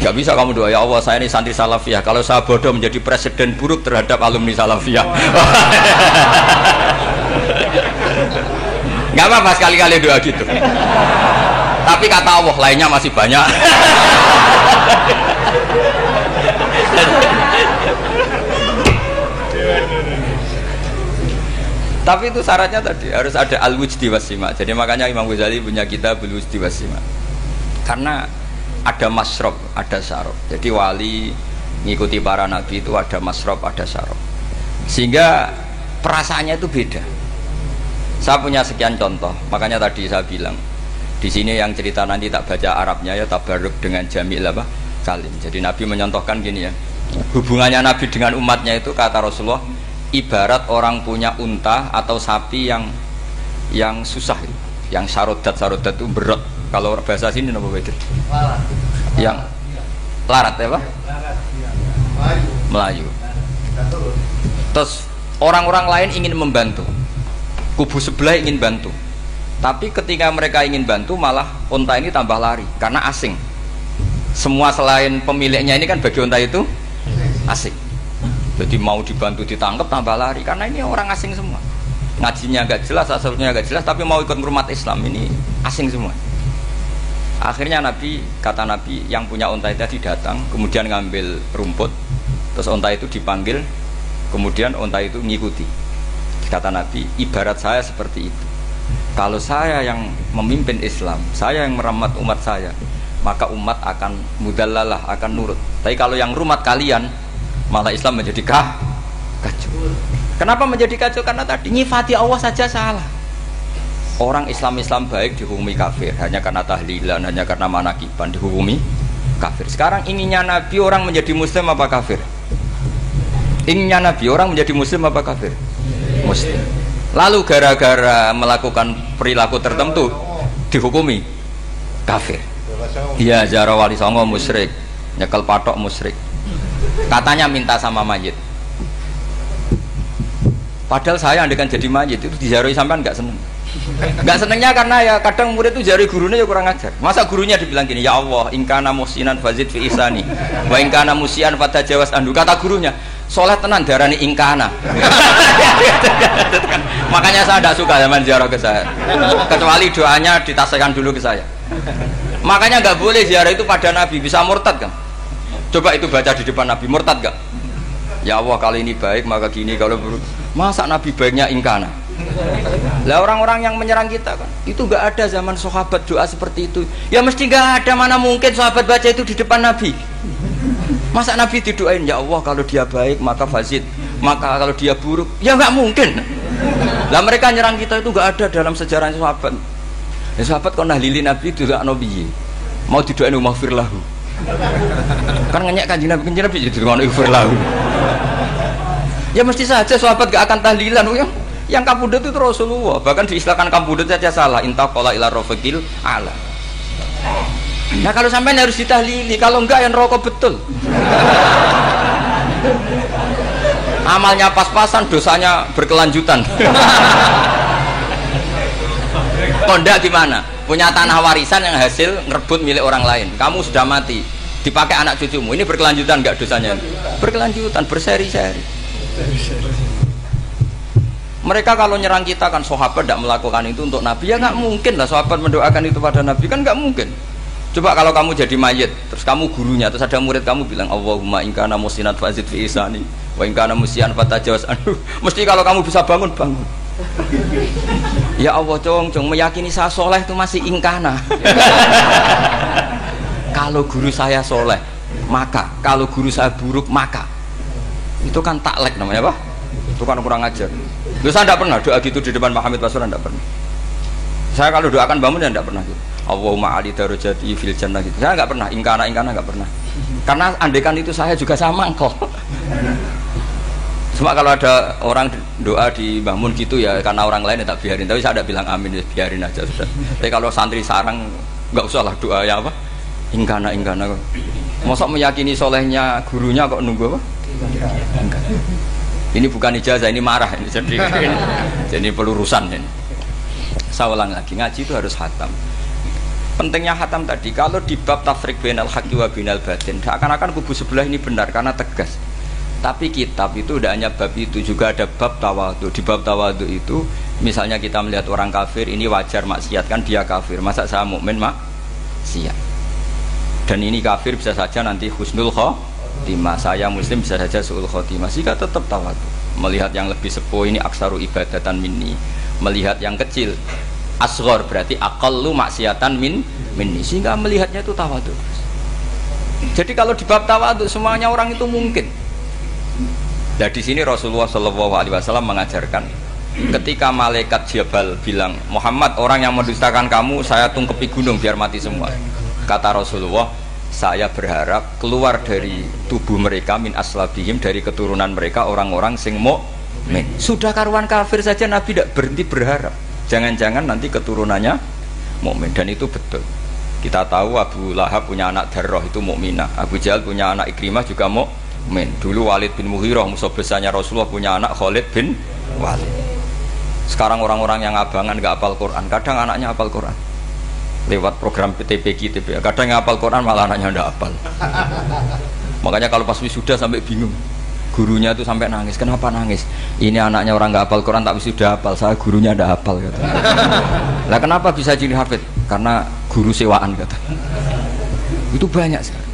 Speaker 1: Gak bisa kamu doa, ya Allah saya ini santri salafiyah, kalau saya bodoh menjadi presiden buruk terhadap alumni salafiyah. Gak apa-apa sekali-kali doa gitu. Tapi kata Allah lainnya masih banyak. Tapi itu syaratnya tadi harus ada al-wujdi wasima. Jadi makanya Imam Ghazali punya kitab al-wujdi wasima. Karena ada masrob, ada syarab. Jadi wali ngikuti para nabi itu ada masrob, ada syarab. Sehingga perasaannya itu beda. Saya punya sekian contoh. Makanya tadi saya bilang di sini yang cerita nanti tak baca Arabnya ya, tabarruk dengan jamil apa? Salim. Jadi Nabi menyontohkan gini ya. Hubungannya Nabi dengan umatnya itu kata Rasulullah ibarat orang punya unta atau sapi yang susah, yang sarodat itu berat. Kalau bahasa sini apa begitu? Yang larat ya Pak? Melayu. Terus orang-orang lain ingin membantu, kubu sebelah ingin bantu, tapi ketika mereka ingin bantu malah unta ini tambah lari karena asing. Semua selain pemiliknya ini kan bagi unta itu asing. Jadi mau dibantu ditangkap tambah lari karena ini orang asing semua. Ngajinya agak jelas, asalnya agak jelas, tapi mau ikut umat Islam ini asing semua. Akhirnya kata Nabi yang punya unta itu tadi datang, kemudian ngambil rumput, terus unta itu dipanggil, kemudian unta itu ngikuti. Kata Nabi, ibarat saya seperti itu. Kalau saya yang memimpin Islam, saya yang merawat umat saya, maka umat akan mudallalah, akan nurut. Tapi kalau yang rumat kalian, malah Islam menjadi kacau. Kenapa menjadi kacau? Karena tadi nyifati Allah saja salah. Orang Islam baik dihukumi kafir hanya karena tahlilan, hanya karena manakiban dihukumi kafir. Sekarang inginnya Nabi orang menjadi muslim apa kafir? Inginnya Nabi orang menjadi muslim apa kafir? Muslim. Lalu gara-gara melakukan perilaku tertentu dihukumi kafir. Iya, ziarah wali songo musyrik, nyekel patok musyrik. Katanya minta sama mayit. Padahal saya andekan jadi mayit itu diziarahi sampean enggak seneng. Enggak senengnya karena ya kadang murid itu jari gurunya ya kurang ajar. Masa gurunya dibilang gini, ya Allah, ingkana musinan fazid fi isani, wa ingkana musian fatajawaz andu. Kata gurunya, soleh tenan darani ingkana. Makanya saya tidak suka zaman ziarah ke saya. Kecuali doanya ditasihkan dulu ke saya. Makanya nggak boleh ziarah itu pada Nabi, bisa murtad kan? Coba itu baca di depan Nabi, murtad gak? Ya Allah, kali ini baik maka gini, kalau buruk. Masa Nabi baiknya ingkana? Lah orang-orang yang menyerang kita kan, itu nggak ada zaman sahabat doa seperti itu. Ya mesti nggak ada, mana mungkin sahabat baca itu di depan Nabi. Masa Nabi didoain, ya Allah kalau dia baik maka fazid, maka kalau dia buruk, ya nggak mungkin. Lah mereka nyerang kita itu nggak ada dalam sejarah sahabat. Ya sahabat kok nahlili Nabi itu gak Nabi, mau didoain maghfir lahu. Kan ngenyek kanjeng Nabi jadi ngono maghfir lahu. Ya mesti saja sahabat gak akan tahlilan. Yang kabudut itu Rasulullah, bahkan diistilahkan kabudut saja salah. Intaqala ila rafiqil ala. Nah kalau sampai harus ditahlili, kalau enggak yang rokok betul. Amalnya pas-pasan, dosanya berkelanjutan. Kondak gimana? Punya tanah warisan yang hasil ngerebut milik orang lain. Kamu sudah mati, dipakai anak cucumu. Ini berkelanjutan enggak dosanya? Berkelanjutan, berseri-seri. Mereka kalau nyerang kita kan sahabat tidak melakukan itu untuk Nabi, ya nggak mungkin lah sahabat mendoakan itu pada Nabi, kan nggak mungkin. Coba kalau kamu jadi mayit, terus kamu gurunya, terus ada murid kamu bilang Allahumma ingkana musinat fazid fi isani wa ingkana musian fatajawaz anhu. Mesti kalau kamu bisa bangun. Ya Allah, cong meyakini saya soleh itu masih ingkana. Kalau guru saya soleh maka, kalau guru saya buruk maka, itu kan taklek namanya Pak. Itu kan kurang ajar. Loh, saya tidak pernah doa gitu di depan Pak Hamid Pasuruan, tidak pernah. Saya kalau doakan bangun ya tidak pernah gitu. Allahumma ali darajati fil jannah gitu. Saya nggak pernah, ingkana nggak pernah. Karena andekan itu saya juga sama kok. Cuma kalau ada orang doa di bangun gitu ya karena orang lain ya tak biarin. Tapi saya tidak bilang amin, ya biarin aja sudah. Tapi kalau santri sarang nggak usah lah doa ya apa? Ingkana kok. Mosok meyakini solehnya gurunya kok nunggu apa? Ingkana. Ini bukan ijazah, ini marah ini. Jadi pelurusan ini. Saya ulang lagi, ngaji itu harus khatam. Pentingnya khatam tadi, kalau di bab tafriq bainal haqqi wa bainal batin, akan kubu sebelah ini benar karena tegas. Tapi kitab itu tidak hanya bab itu, juga ada bab tawadhu. Di bab tawadhu itu, misalnya kita melihat orang kafir, ini wajar maksiat kan dia kafir. Masa saya mukmin maksiat? Dan ini kafir bisa saja nanti husnul khotimah, saya muslim bisa saja su'ul khotimah. Jika tetap tawadhu, melihat yang lebih sepuh ini aksaru ibadatan minni, melihat yang kecil asghar berarti aqallu maksiatan minni, sehingga melihatnya itu tawadhu. Jadi kalau di bab tawadhu semuanya orang itu mungkin. Nah di sini Rasulullah SAW mengajarkan, ketika malaikat Jabal bilang, Muhammad, orang yang mendustakan kamu saya tungkepi gunung biar mati semua. Kata Rasulullah, saya berharap keluar dari tubuh mereka min aslabihim, dari keturunan mereka orang-orang sing mukmin. Sudah karuan kafir saja Nabi tidak berhenti berharap. Jangan-jangan nanti keturunannya mukmin, dan itu betul. Kita tahu Abu Lahab punya anak Darroh itu mukminah. Abu Jahal punya anak Ikrimah juga mukmin. Dulu Walid bin Mughirah musuh besarnya Rasulullah punya anak Khalid bin Walid. Sekarang orang-orang yang abangan nggak hafal Quran, kadang anaknya hafal Quran lewat program PTPQ, kadang yang hafal Quran malah anaknya nggak hafal. Makanya kalau pas wisuda sampai bingung, gurunya itu sampai nangis. Kenapa nangis? Ini anaknya orang nggak hafal Quran tak wisuda hafal, saya gurunya nggak hafal kata. Lah kenapa bisa jadi hafid? Karena guru sewaan kata. Itu banyak sekali.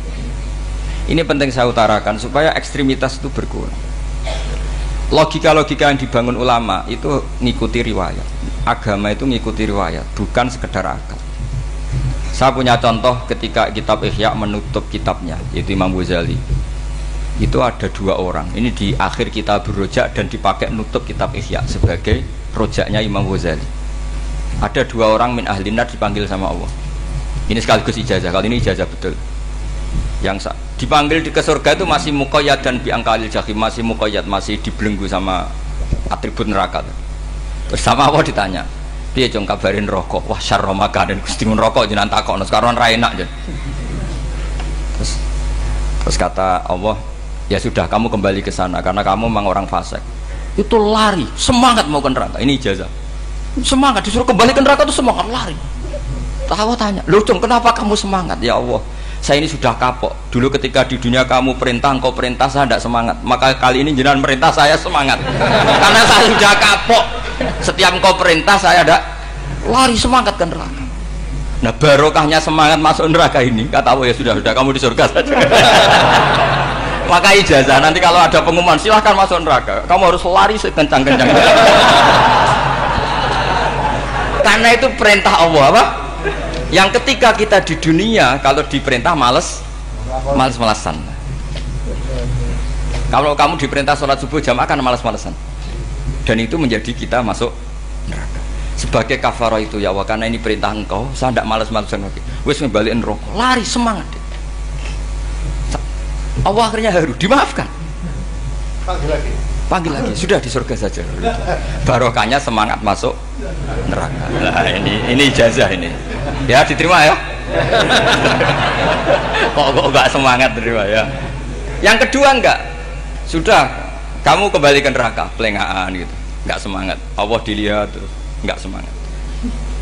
Speaker 1: Ini penting saya utarakan supaya ekstremitas itu berkurang. Logika-logika yang dibangun ulama itu ngikuti riwayat. Agama itu ngikuti riwayat, bukan sekedar akal. Saya punya contoh ketika kitab Ihya menutup kitabnya, yaitu Imam Ghazali. Itu ada dua orang. Ini di akhir kitab Rojak dan dipakai nutup kitab Ihya sebagai rojaknya Imam Ghazali. Ada dua orang min ahli nar dipanggil sama Allah. Ini sekaligus ijazah. Kali ini ijazah betul. Yang dipanggil ke surga itu masih muqayyad dan biangkalil jahim, masih muqayyad, masih dibelenggu sama atribut neraka. Bersama Allah ditanya, dia jong kabarin rokok, wah syarro makan dan kustimun rokok jenang takok, sekarang ra enak jen. Terus kata Allah, ya sudah kamu kembali ke sana karena kamu memang orang fasik. Itu lari, semangat mau ke neraka. Ini ijazah. Semangat disuruh kembali ke neraka itu semangat lari. Allah tanya, loh jong kenapa kamu semangat? Ya Allah, saya ini sudah kapok. Dulu ketika di dunia kamu perintah, engkau perintah, saya tidak semangat. Maka kali ini jenengan perintah saya semangat. Karena saya sudah kapok. Setiap engkau perintah saya ada lari semangat ke neraka. Nah barokahnya semangat masuk neraka ini kata Allah, ya sudah kamu di surga saja. Maka ijazah nanti kalau ada pengumuman silahkan masuk neraka, kamu harus lari sekencang-kencang. Karena itu perintah Allah apa? Yang ketika kita di dunia kalau diperintah males-malesan. Kalau kamu diperintah sholat subuh jamaah kan males-malesan. Dan itu menjadi kita masuk neraka. Sebagai kafarah itu ya Allah, karena ini perintah engkau, saya tidak malas-malasan lagi. Wes ngebalikin rokok, lari semangat. Allah akhirnya harus dimaafkan. Panggil lagi, sudah di surga saja. Barokahnya semangat masuk neraka. Nah ini ijazah ini. Ya diterima ya. kok enggak semangat terima ya. Yang kedua enggak. Sudah kamu kembali ke neraka, pelengahan gitu. Enggak semangat. Allah dilihat terus enggak semangat.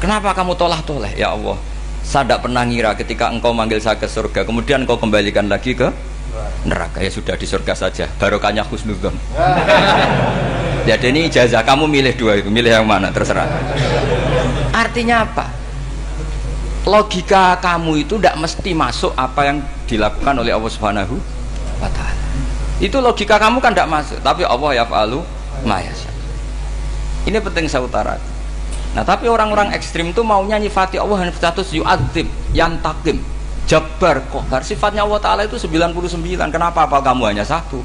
Speaker 1: Kenapa kamu toleh? Ya Allah, saya tidak pernah ngira ketika engkau manggil saya ke surga, kemudian engkau kembalikan lagi ke neraka. Ya sudah di surga saja, barokahnya husnudzon. Jadi ini ijazah, kamu milih dua itu, milih yang mana terserah. Artinya apa? Logika kamu itu tidak mesti masuk apa yang dilakukan oleh Allah Subhanahu wa Ta'ala. Itu logika kamu kan tidak masuk, tapi Allah yaf'alu ma yasha. Ini penting saya utarakan. Nah tapi orang-orang ekstrim itu maunya nyifati Allah dengan status yu'adzib, yantakim, jabbar, kohar. Sifatnya Allah Ta'ala itu 99. Kenapa apa kamu hanya satu?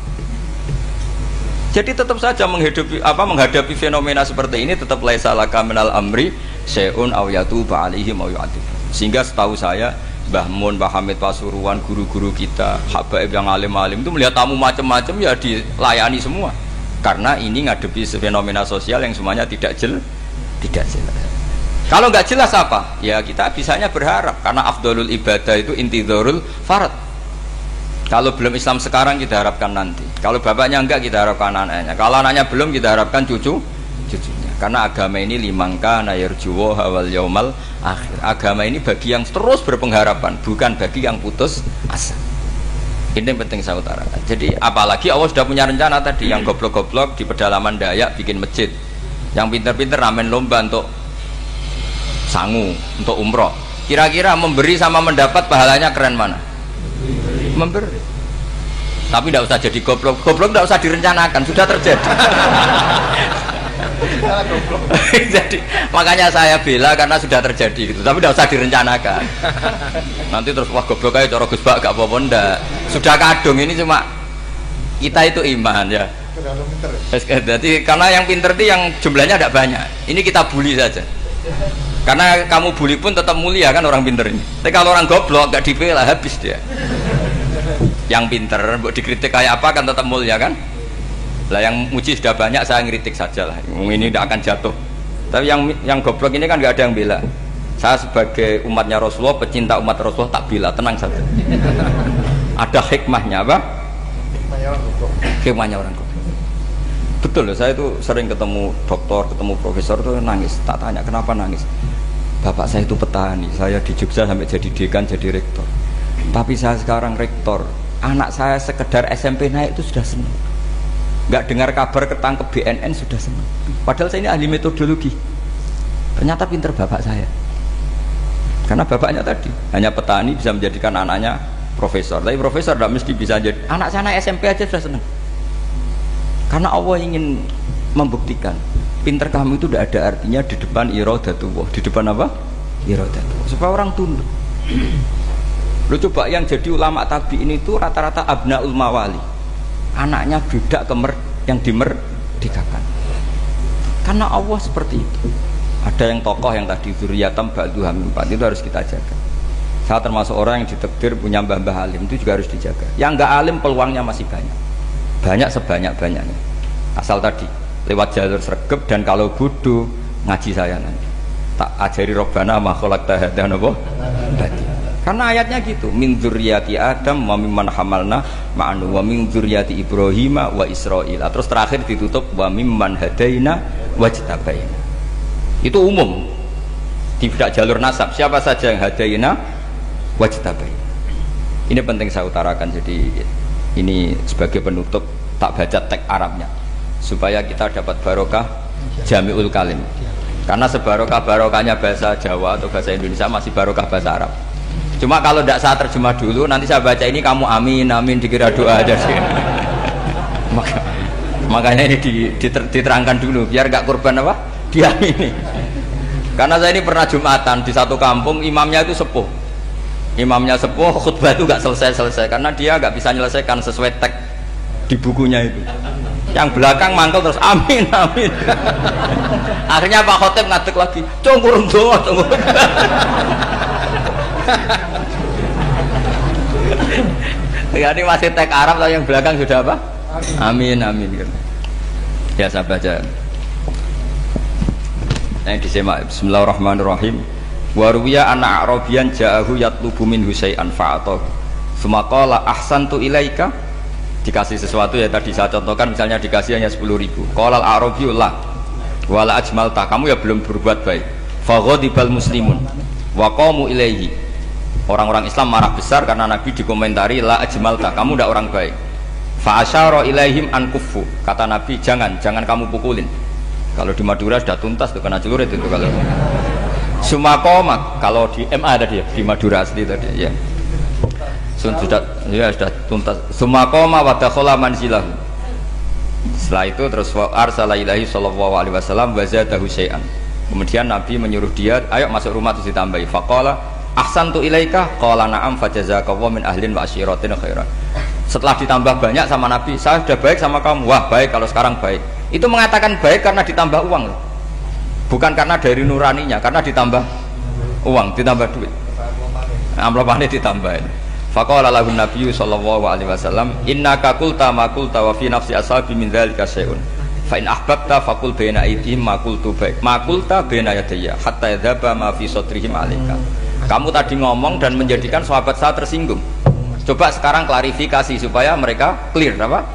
Speaker 1: Jadi tetap saja menghadapi fenomena seperti ini tetap laisa laka minal amri syai'un aw yatuba alaihim aw yu'adzib. Sehingga setahu saya Mbah Mun, Mbah Hamid Pasuruan, guru-guru kita, habaib yang alim-alim itu melihat tamu macam-macam ya dilayani semua. Karena ini ngadepi fenomena sosial yang semuanya tidak jelas. Kalau nggak jelas apa? Ya kita bisanya berharap karena afdolul ibadah itu intidharul farad. Kalau belum Islam sekarang kita harapkan nanti. Kalau bapaknya enggak kita harapkan anaknya. Kalau anaknya belum kita harapkan cucunya. Karena agama ini limangka nayarjuwo hawal yaumal akhir. Agama ini bagi yang terus berpengharapan, bukan bagi yang putus asa. Ini yang penting saya utarakan. Jadi apalagi Allah sudah punya rencana tadi, yang goblok-goblok di pedalaman Dayak bikin masjid, yang pinter-pinter ramen lomba untuk sangu, untuk umroh. Kira-kira memberi sama mendapat pahalanya keren mana? Memberi. Tapi tidak usah jadi goblok. Goblok tidak usah direncanakan, sudah terjadi. Jadi makanya saya bela karena sudah terjadi gitu. Tapi tidak usah direncanakan. Nanti terus wah goblok aja cara Gus Bak gak apa-apa ndak. Sudah kadung ini cuma kita itu iman ya. Jadi karena yang pinter itu yang jumlahnya tidak banyak. Ini kita bully saja. Karena kamu bully pun tetap mulia kan orang pinter ini. Tapi kalau orang goblok gak dibela habis dia. Yang pinter buat dikritik kayak apa kan tetap mulia kan. Lah yang muji sudah banyak, saya ngeritik saja lah. Ini tidak akan jatuh Tapi yang goblok ini kan nggak ada yang bela. Saya sebagai umatnya Rasulullah, pecinta umat Rasulullah tak bela, tenang saja. Ada hikmahnya apa? Hikmahnya orang goblok. Betul loh, saya itu sering ketemu dokter, ketemu profesor tuh nangis. Tak tanya kenapa nangis. Bapak saya itu petani, saya di Jogja sampai jadi dekan, jadi rektor. Tapi saya sekarang rektor, anak saya sekedar SMP naik itu sudah senang. Nggak dengar kabar ketangkep BNN sudah senang. Padahal saya ini ahli metodologi. Ternyata pinter bapak saya. Karena bapaknya tadi hanya petani bisa menjadikan anaknya profesor. Tapi profesor tidak mesti bisa jadi. Anak saya naik SMP aja sudah senang. Karena Allah ingin membuktikan pinter kamu itu tidak ada artinya di depan iradatullah. Di depan apa? Iradatullah. Supaya orang tunduk. Lu coba yang jadi ulama tabi'in itu rata-rata abnaul mawali. Anaknya budak yang dimerdekakan. Karena Allah seperti itu. Ada yang tokoh yang tadi dzurriyatam ba'duha min ba'd, itu harus kita jaga. Saya termasuk orang yang ditakdir punya mbah-mbah alim, itu juga harus dijaga. Yang enggak alim peluangnya masih banyak. Banyak sebanyak-banyaknya. Asal tadi lewat jalur sregep, dan kalau bodoh ngaji saya nanti. Tak ajari robbana ma khalaqta hadza napa? Karena ayatnya gitu, min dzurriyyati Adam wa mimman hamalna ma'anu wa min dzurriyyati Ibrahim wa Israil. Terus terakhir ditutup wa mimman hadaina wajtabaina. Itu umum. Tidak jalur nasab. Siapa saja yang hadaina wajtabaina. Ini penting saya utarakan. Jadi ini sebagai penutup tak baca teks Arabnya supaya kita dapat barokah jami'ul kalim. Karena sebarokah-barokahnya bahasa Jawa atau bahasa Indonesia masih barokah bahasa Arab. Cuma kalau tidak saya terjemah dulu, nanti saya baca ini kamu amin amin dikira doa aja sih. Makanya ini diterangkan dulu biar gak korban apa diamini. Karena saya ini pernah Jumatan di satu kampung, imamnya itu sepuh. Imamnya sepuh, khutbah itu gak selesai karena dia gak bisa menyelesaikan sesuai teks di bukunya itu. Yang belakang mangkel terus amin amin. Akhirnya Pak Khotib ngadeg lagi, cungkurung doa, cungkurung. Ya ini masih teks Arab, tapi yang belakang sudah apa? Amin amin. Ya saya baca. Yang disemak. Bismillahirrahmanirrahim. Waruwiya anna a'rabiyan ja'ahu yatlubu min husay'an fa'atahu. Sumaqala ahsantu ilaika. Dikasih sesuatu ya tadi saya contohkan, misalnya dikasih hanya 10.000. Qala al-a'rabiyyu la wala ajmalta, kamu ya belum berbuat baik. Faghadibal muslimun wa qamu ilaihi. Orang-orang Islam marah besar karena Nabi dikomentari la ajmalta, kamu tidak orang baik. Fa asyara ilaihim an kuffu. Kata Nabi, jangan kamu pukulin. Kalau di Madura sudah tuntas tuh, kena celurit itu kalau. Sumakomak, kalau di MA ada dia di Madura asli tadi ya. Sudah tuntas. Sumakoma wa dakhala manzilahu. Setelah itu terus arsala ilahi sallallahu alaihi wasallam wa zadahu syai'an. Kemudian Nabi menyuruh dia, ayo masuk rumah terus ditambahi. Faqala ahsantu ilaika qala na'am fajazakallahu min ahlin wa asyiratin khairan. Setelah ditambah banyak sama Nabi, saya sudah baik sama kamu. Wah, baik kalau sekarang baik. Itu mengatakan baik karena ditambah uang loh. Bukan karena dari nuraninya, karena ditambah uang, ditambah duit. Amplopane ditambahin. Faqala lahu nabiyyu sallallahu alaihi wasallam, innaka qulta ma qulta wa fi nafsi ashabi min dzalika syai'un. Fa in ahbabta faqul baina aydihim ma qultu baik. Ma qulta baina yadayya hatta yadhaba ma fi sadrihim alaika. Kamu tadi ngomong dan menjadikan sahabat saya tersinggung. Coba sekarang klarifikasi supaya mereka clear apa?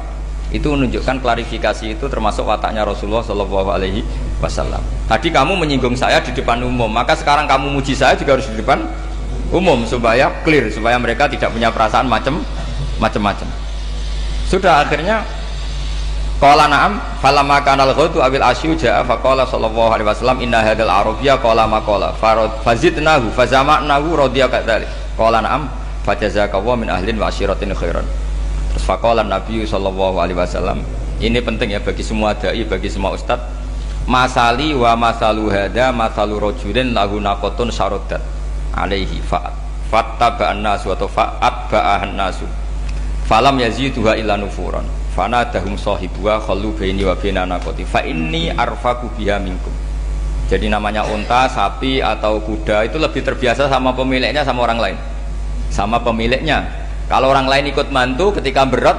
Speaker 1: Itu menunjukkan klarifikasi itu termasuk wataknya Rasulullah Shallallahu Alaihi Wasallam. Tadi kamu menyinggung saya di depan umum, maka sekarang kamu muji saya juga harus di depan umum supaya clear, supaya mereka tidak punya perasaan macam-macam. Sudah akhirnya qala na'am falamma kana al-ghadu awil asyu ja'a faqala sallallahu alaihi wasallam inna hadzal arabiyya qala ma qala fazidnahu fazama'nahu radiya kadzalik qala na'am fajazakallahu min ahlin wa asyiratin khairan. Terus faqala Nabi sallallahu alaihi wasallam, ini penting ya bagi semua dai, bagi semua ustaz. Masali wa masalu hada masalu rajulin lahu naqatun syaraddat alaihi fattaba'an nasu wa fa'atba'ahan nasu falam yaziduha illa nufuran fanadahum sahibuha khallu baini wa baina naqati fa inni arfaku biha minkum. Jadi namanya unta, sapi atau kuda itu lebih terbiasa sama pemiliknya sama orang lain. Sama pemiliknya. Kalau orang lain ikut mantu ketika berat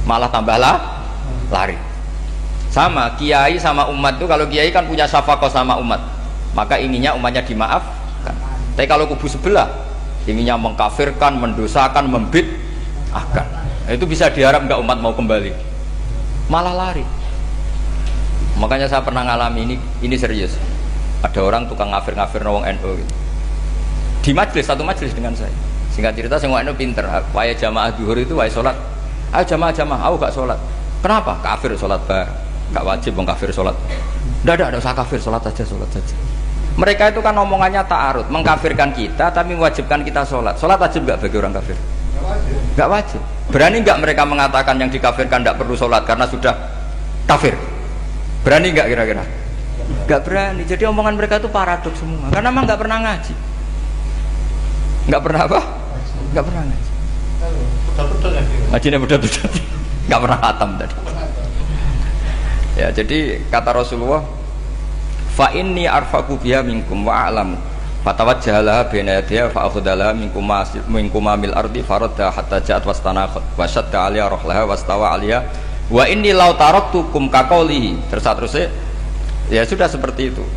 Speaker 1: malah tambahlah lari. Sama, kiai sama umat itu, kalau kiai kan punya syafaqah sama umat, maka inginnya umatnya dimaafkan. Tapi kalau kubu sebelah inginnya mengkafirkan, mendosakan, membid'ahkan, itu bisa diharap nggak umat mau kembali, malah lari. Makanya saya pernah ngalami ini serius. Ada orang tukang ngafir-ngafir nawang NU gitu. Di majelis, satu majelis dengan saya. Singkat cerita, saya NU pinter, waya jamaah duhur itu waya sholat, ayo jamaah, aku gak sholat. Kenapa? Kafir sholat bareng. Gak wajib wong kafir sholat. Tidak usah kafir, sholat saja. Mereka itu kan omongannya ta'arud, mengkafirkan kita tapi mewajibkan kita sholat. Sholat wajib gak bagi orang kafir? Gak wajib. Berani gak mereka mengatakan yang dikafirkan tidak perlu sholat karena sudah kafir? Berani gak kira-kira? Gak berani. Jadi omongan mereka itu paradoks semua, karena memang gak pernah ngaji. Gak pernah apa? Gak pernah ngaji. Ngajinya betul-betul gak pernah khatam tadi. Ya, jadi kata Rasulullah, fa inni arfaqu biha minkum wa a'lamu fatawajjahala baina yadiha fa akhudhala minkum mil ardi faradda hatta ja'at wastanaqat wa shadda 'aliya rahlaha wastawa 'aliya wa inni law taraktukum kaqaulihi. Terus ya sudah seperti itu.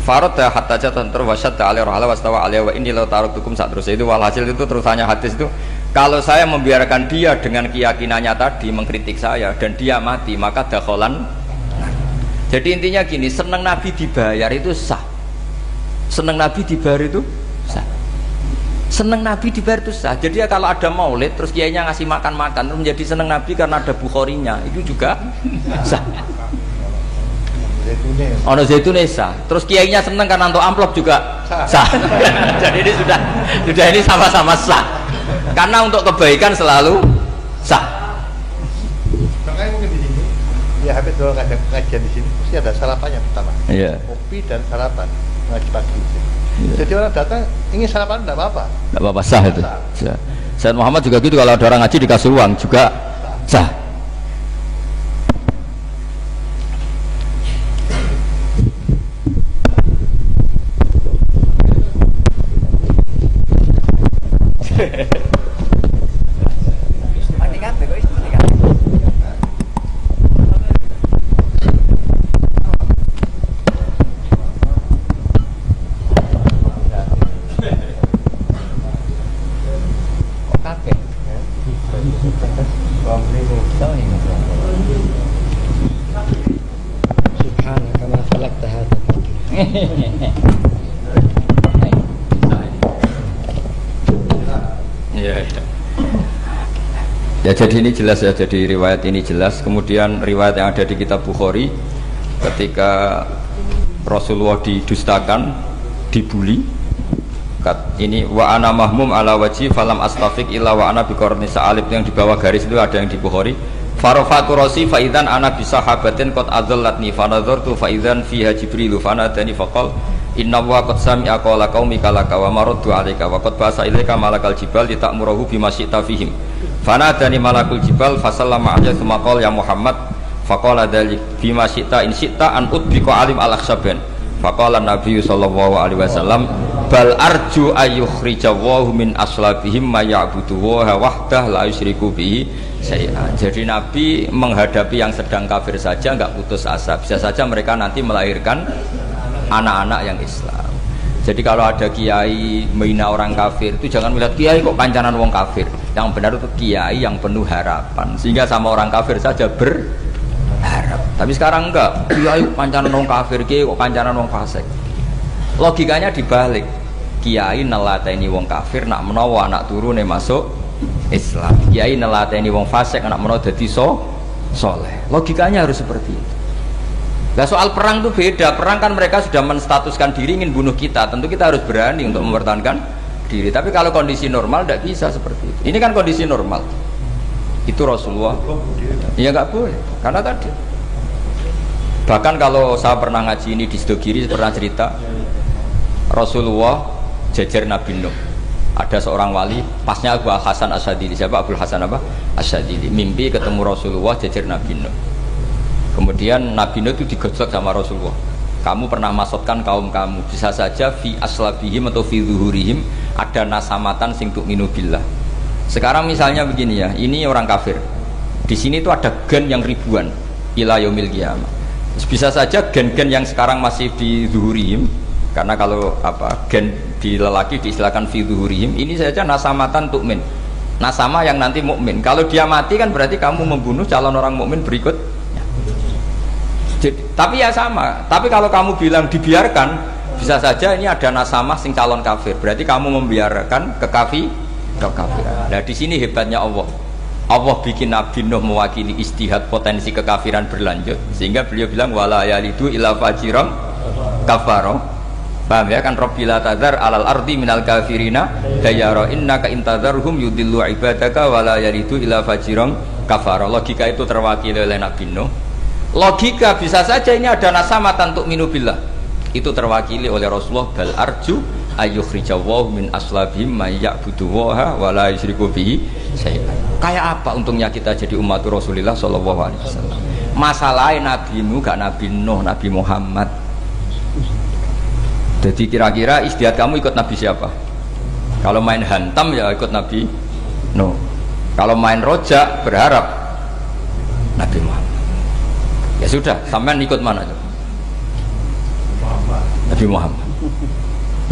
Speaker 1: Faradda hatta ja'at wa shadda 'aliya rahlaha wastawa 'aliya wa inni law taraktukum terus itu walhasil itu terusannya hadis itu, kalau saya membiarkan dia dengan keyakinannya tadi mengkritik saya dan dia mati, maka dakholan. Jadi intinya gini, seneng Nabi dibayar itu sah. Seneng Nabi dibayar itu sah. Seneng Nabi dibayar itu sah. Jadi ya kalau ada maulid terus kiainya ngasih makan-makan terus menjadi seneng Nabi karena ada Bukharinya, itu juga sah. Ono zaitune sah. Terus kiainya seneng karena untuk amplop juga sah. Jadi ini sudah ini sama-sama sah. Karena untuk kebaikan selalu sah.
Speaker 2: Makanya mungkin di sini ya habis kalau ngajian di sini pasti ada sarapannya pertama. Iya. Kopi dan sarapan ngaji pagi. Iya. Jadi orang datang ingin sarapan tidak apa-apa.
Speaker 1: Tidak apa-apa, sah itu. Sah. Sayyid Muhammad juga gitu, kalau ada orang ngaji dikasih uang juga sah. Ya, jadi ini jelas ya, jadi riwayat ini jelas. Kemudian riwayat yang ada di kitab Bukhari, ketika Rasulullah didustakan, dibuli, ini wa ana mahmum ala wajhi falam astafik illa wa ana biqarni sa'alib, yang di bawah garis itu ada yang di Bukhari. Farafatu rasi fa idzan ana bi sahabatin qad adallatni fa nadartu fa idzan fiha jibril fa nadani fa qala inna wa qad sami'a qala qaumika laka wa maraddu 'alaika wa qad basa ilaika malakal jibal litamurahu bima syi'ta fihim fa nadani malakul jibal fa sallama 'alaihi tsumma qala ya Muhammad fa qala dzalik bima syi'ta in syi'ta an udbika alim al-akhsaban fa qala Nabi sallallahu alaihi wasallam bal arju ayyukhrijawahu min aslabihim ma ya'budu wa wahdah la yusyriku bihi syai'an. Jadi Nabi menghadapi yang sedang kafir saja nggak putus asa, bisa saja mereka nanti melahirkan anak-anak yang Islam. Jadi kalau ada kiai menghina orang kafir itu jangan melihat kiai kok kancanan wong kafir. Yang benar itu kiai yang penuh harapan, sehingga sama orang kafir saja berharap. Tapi sekarang enggak, kiai kancanan wong kafir, kiai kok kancanan wong fasik. Logikanya dibalik, kiai nelateni wong kafir nak menawa anak turune masuk Islam, kiai nelateni wong fasik anak menawa dadi soleh. Logikanya harus seperti itu. Nah, soal perang itu beda. Perang kan mereka sudah menstatuskan diri ingin bunuh kita, tentu kita harus berani untuk mempertahankan diri. Tapi kalau kondisi normal tidak bisa seperti itu. Ini kan kondisi normal. Itu Rasulullah ya nggak boleh, karena tadi bahkan kalau saya pernah ngaji ini di Sidogiri, pernah cerita Rasulullah jejer Nabi Nuh, ada seorang wali, pasnya Abu Hasan Asyadili. Siapa Abu Hasan apa? Asyadili. Mimpi ketemu Rasulullah jejer Nabi Nuh. Kemudian Nabi Nuh itu digojlok sama Rasulullah. Kamu pernah maksudkan kaum kamu, bisa saja fi aslabihim atau fi zuhurihim ada nasamatan sing tu'minu billah. Sekarang misalnya begini ya, ini orang kafir. Di sini itu ada gen yang ribuan ila yaumil qiyamah. Bisa saja gen-gen yang sekarang masih di zuhurihim, karena kalau gen di lelaki diistilahkan fi zuhurihim, ini saja nasamatan tu'min, nasama yang nanti mukmin. Kalau dia mati kan berarti kamu membunuh calon orang mukmin berikut. Tapi ya sama. Tapi kalau kamu bilang dibiarkan, bisa saja ini ada nasama sing calon kafir, berarti kamu membiarkan kekafiran. Nah di sini hebatnya Allah. Allah bikin Nabi Nuh mewakili istihad potensi kekafiran berlanjut, sehingga beliau bilang wala yalidu illa fajiran kafaro. Paham ya kan? Rabbila tadzar alal ardi minal kafirina dayara innaka intadzarhum yudillu ibadaka wala yalidu illa fajiran kafaro. Logika itu terwakili oleh Nabi Nuh. Logika bisa saja ini ada nasamatan untuk minubillah, itu terwakili oleh Rasulullah. Bal arju ayyukhrijawahu min aslabihim may ya'buduwaha wa la yusyriku bihi syai'an. Kayak apa untungnya kita jadi umat Rasulullah sallallahu alaihi wasallam? Masalahnya Nabi Nuh gak Nabi Nuh, Nabi Muhammad. Jadi kira-kira istiadat kamu ikut Nabi siapa? Kalau main hantam ya ikut Nabi Nuh. Kalau main rojak berharap Nabi Muhammad. Ya sudah, sampean ikut mana? Nabi Muhammad.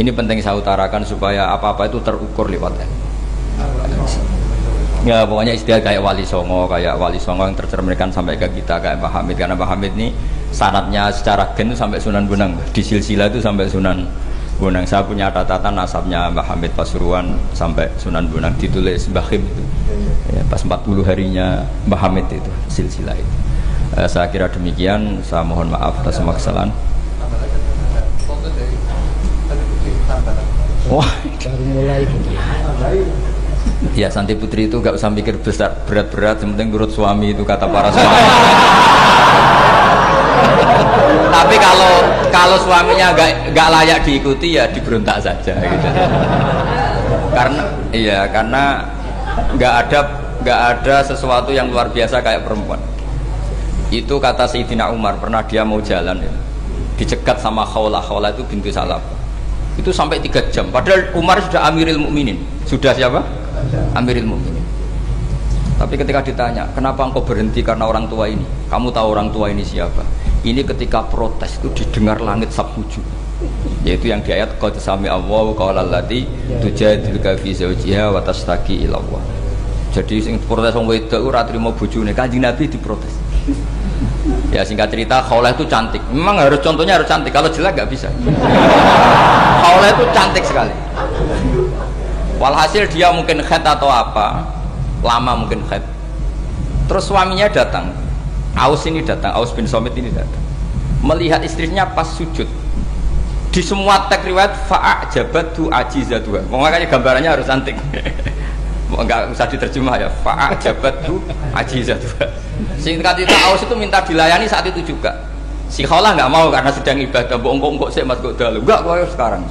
Speaker 1: Ini penting saya utarakan supaya apa-apa itu terukur lewat ya, pokoknya istilah kayak Wali Songo yang tercerminkan sampai ke kita kayak Pak Hamid, karena Pak Hamid ini sanadnya secara gen itu sampai Sunan Bonang, di silsilah itu sampai Sunan Bonang. Saya punya catatan nasabnya Mbah Hamid Pasuruan sampai Sunan Bonang, ditulis Mbah Khim itu ya, pas 40 harinya Mbah Hamid itu silsilah itu. Saya kira demikian, saya mohon maaf atas semua kesalahan. Wah, baru mulai. Ya Santi Putri itu gak usah mikir besar berat-berat, yang penting nurut suami, itu kata para suami. Tapi kalau suaminya gak layak diikuti ya diberontak saja gitu. Karena gak ada sesuatu yang luar biasa kayak perempuan. Itu kata Sayyidina Umar, pernah dia mau jalan ya, dicegat sama Khawlah itu bintu Salab. Itu sampai 3 jam. Padahal Umar sudah Amiril Mukminin. Sudah siapa? Amiril Mukminin. Tapi ketika ditanya, kenapa engkau berhenti karena orang tua ini? Kamu tahu orang tua ini siapa? Ini ketika protes itu didengar langit sabhuju. Yaitu yang di ayat qad sami Allahu qaulal lati tujadiluka fi zawjiha wa tashtaki ila Allah. Jadi sing protes wong wedok ora trimo bojone, Kanjeng Nabi diprotes. Ya singkat cerita, Khawlah itu cantik. Memang contohnya harus cantik. Kalau jelek nggak bisa. Khawlah itu cantik sekali. Walhasil dia mungkin khed atau apa, lama mungkin khed. Terus suaminya datang. Aus bin Somit ini datang. Melihat istrinya pas sujud. Di semua teks riwayat fa'ajabatu ajizatuha. Makanya gambarannya harus cantik. Enggak usah diterjemah ya, fa'ajabatu ajizatuha. Singkat cerita, Aus itu minta dilayani saat itu juga. Si Khawlah nggak mau karena sedang ibadah. Engkok sih mas kok dalu. Enggak, kok sekarang.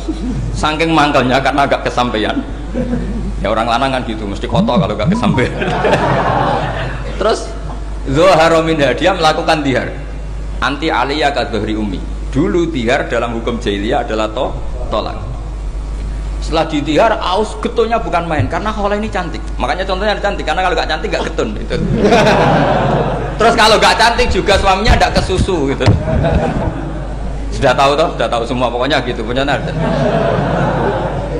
Speaker 1: Saking mangkelnya karena agak kesampaian. Ya orang lanang kan gitu, mesti kotor kalau nggak kesampaian. Terus Zuhara minha, dia melakukan dihar. Anti aliyah ka dhuhri ummi. Dulu dihar dalam hukum jahiliyah adalah tolak. Setelah ditihar, Aus getulnya bukan main karena Khawlah ini cantik. Makanya contohnya cantik, karena kalau nggak cantik nggak getun itu. Terus kalau nggak cantik juga suaminya nggak kesusu gitu. Sudah tahu semua pokoknya gitu punya nada.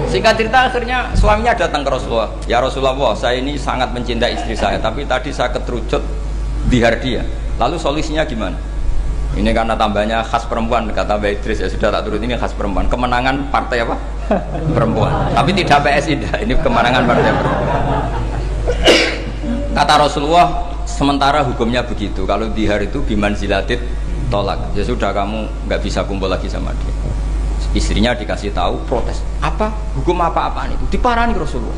Speaker 1: Singkat cerita akhirnya suaminya datang ke Rasulullah. Ya Rasulullah, saya ini sangat mencintai istri saya, tapi tadi saya keterucut dihar dia. Lalu solusinya gimana? Ini karena tambahnya khas perempuan, kata Mbak Idris, ya sudah tak turut, ini khas perempuan. Kemenangan partai apa? Perempuan. Tapi tidak PSI, ini kemenangan partai perempuan. Kata Rasulullah, sementara hukumnya begitu. Kalau dihar itu biman zilatit tolak. Ya sudah, kamu nggak bisa kumpul lagi sama dia. Istrinya dikasih tahu, protes. Apa? Hukum apa-apaan itu? Diparani Rasulullah.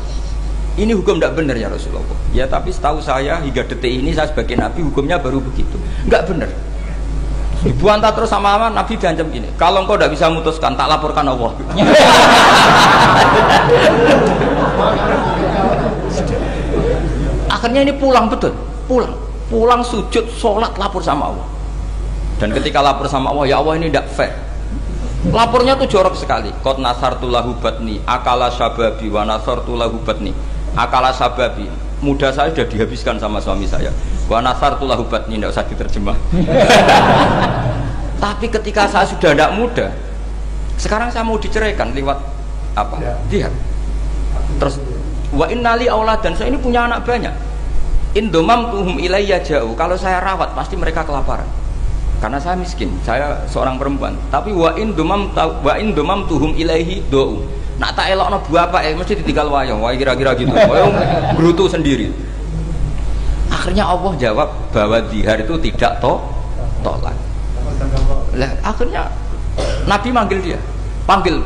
Speaker 1: Ini hukum tidak benar ya Rasulullah. Ya tapi setahu saya hingga detik ini saya sebagai Nabi hukumnya baru begitu. Nggak benar. Dibuantah terus sama Nabi diancam gini. Kalau engkau tidak bisa memutuskan, tak laporkan Allah. Akhirnya ini pulang betul. Pulang sujud, sholat, lapor sama Allah. Dan ketika lapor sama Allah, ya Allah ini tidak fair. Lapornya tuh jorok sekali. Qad nasartu lahu batni, akala sababi wa nasartu lahu batni. Akala sababi, muda saya sudah dihabiskan sama suami saya. Wa nasartu lahu batni, tidak usah diterjemah. Tapi ketika saya sudah tidak muda, sekarang saya mau diceraikan lewat apa? Jihad. Terus wa innali auladan, saya ini punya anak banyak. Indomam tuhum ilayya jauh. Kalau saya rawat pasti mereka kelaparan. Karena saya miskin, saya seorang perempuan. Tapi wa indomam tuhum ilaihi do. Nak tak elokno bapak mesti ditinggal wayang. Wah kira-kira gitu. Wayang brutu sendiri. Akhirnya Allah jawab bahwa zihar itu tidak tolak. Lah akhirnya Nabi manggil dia, panggil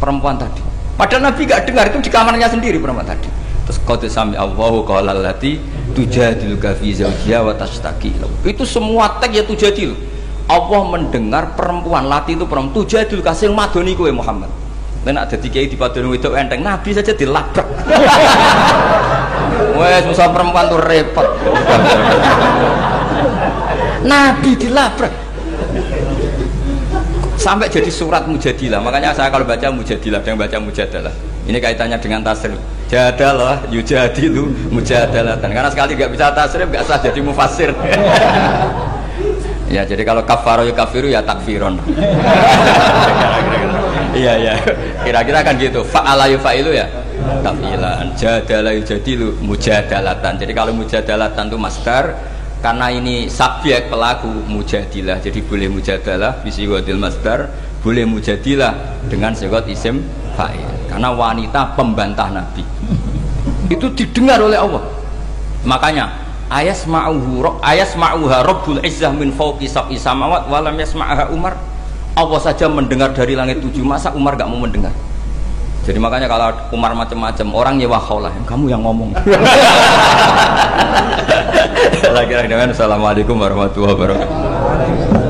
Speaker 1: perempuan tadi. Padahal Nabi gak dengar, itu di kamarnya sendiri perempuan tadi. Terus qad sami Allahu qala allati tujadiluka fi zawjiha wa tashtaki. Itu semua teks ya tujadil. Allah mendengar perempuan lati itu perempuan tujadiluka sing madoni kowe Muhammad. Nek ada dadi kiai dipadoni wedok enteng, Nabi saja dilabrak. Wes musuh perempuan tuh repot. Nabi dilabrak. Sampai jadi surat Mujadilah. Makanya saya kalau baca Mujadilah dan baca Mujadalah, ini kaitannya dengan tasrif. Jadalah yujadilu mujadalatan. Karena sekali nggak bisa tasrif nggak sah jadi mufassir. Ya jadi kalau kafaro ya kafiru ya takfiron. Iya. Kira-kira kan gitu. Fa'ala yufa'ilu ya kafilan. Jadalah yujadilu mujadalatan. Jadi kalau mujadalatan itu masdar. Karena ini subjek pelaku mujadilah, jadi boleh mujadalah bisigotil masdar, boleh mujadilah dengan sigot isim fa'il. Karena wanita pembantah Nabi itu didengar oleh Allah. Makanya ayasma'uha Rabbul Izzah min fawqi sab'i samawat walam yasma'aha Umar. Allah saja mendengar dari langit 7, masa Umar gak mau mendengar? Jadi makanya kalau Umar macam-macam orang nyewa khaulah, kamu yang ngomong. Lagi-lagi dengan assalamualaikum warahmatullahi wabarakatuh.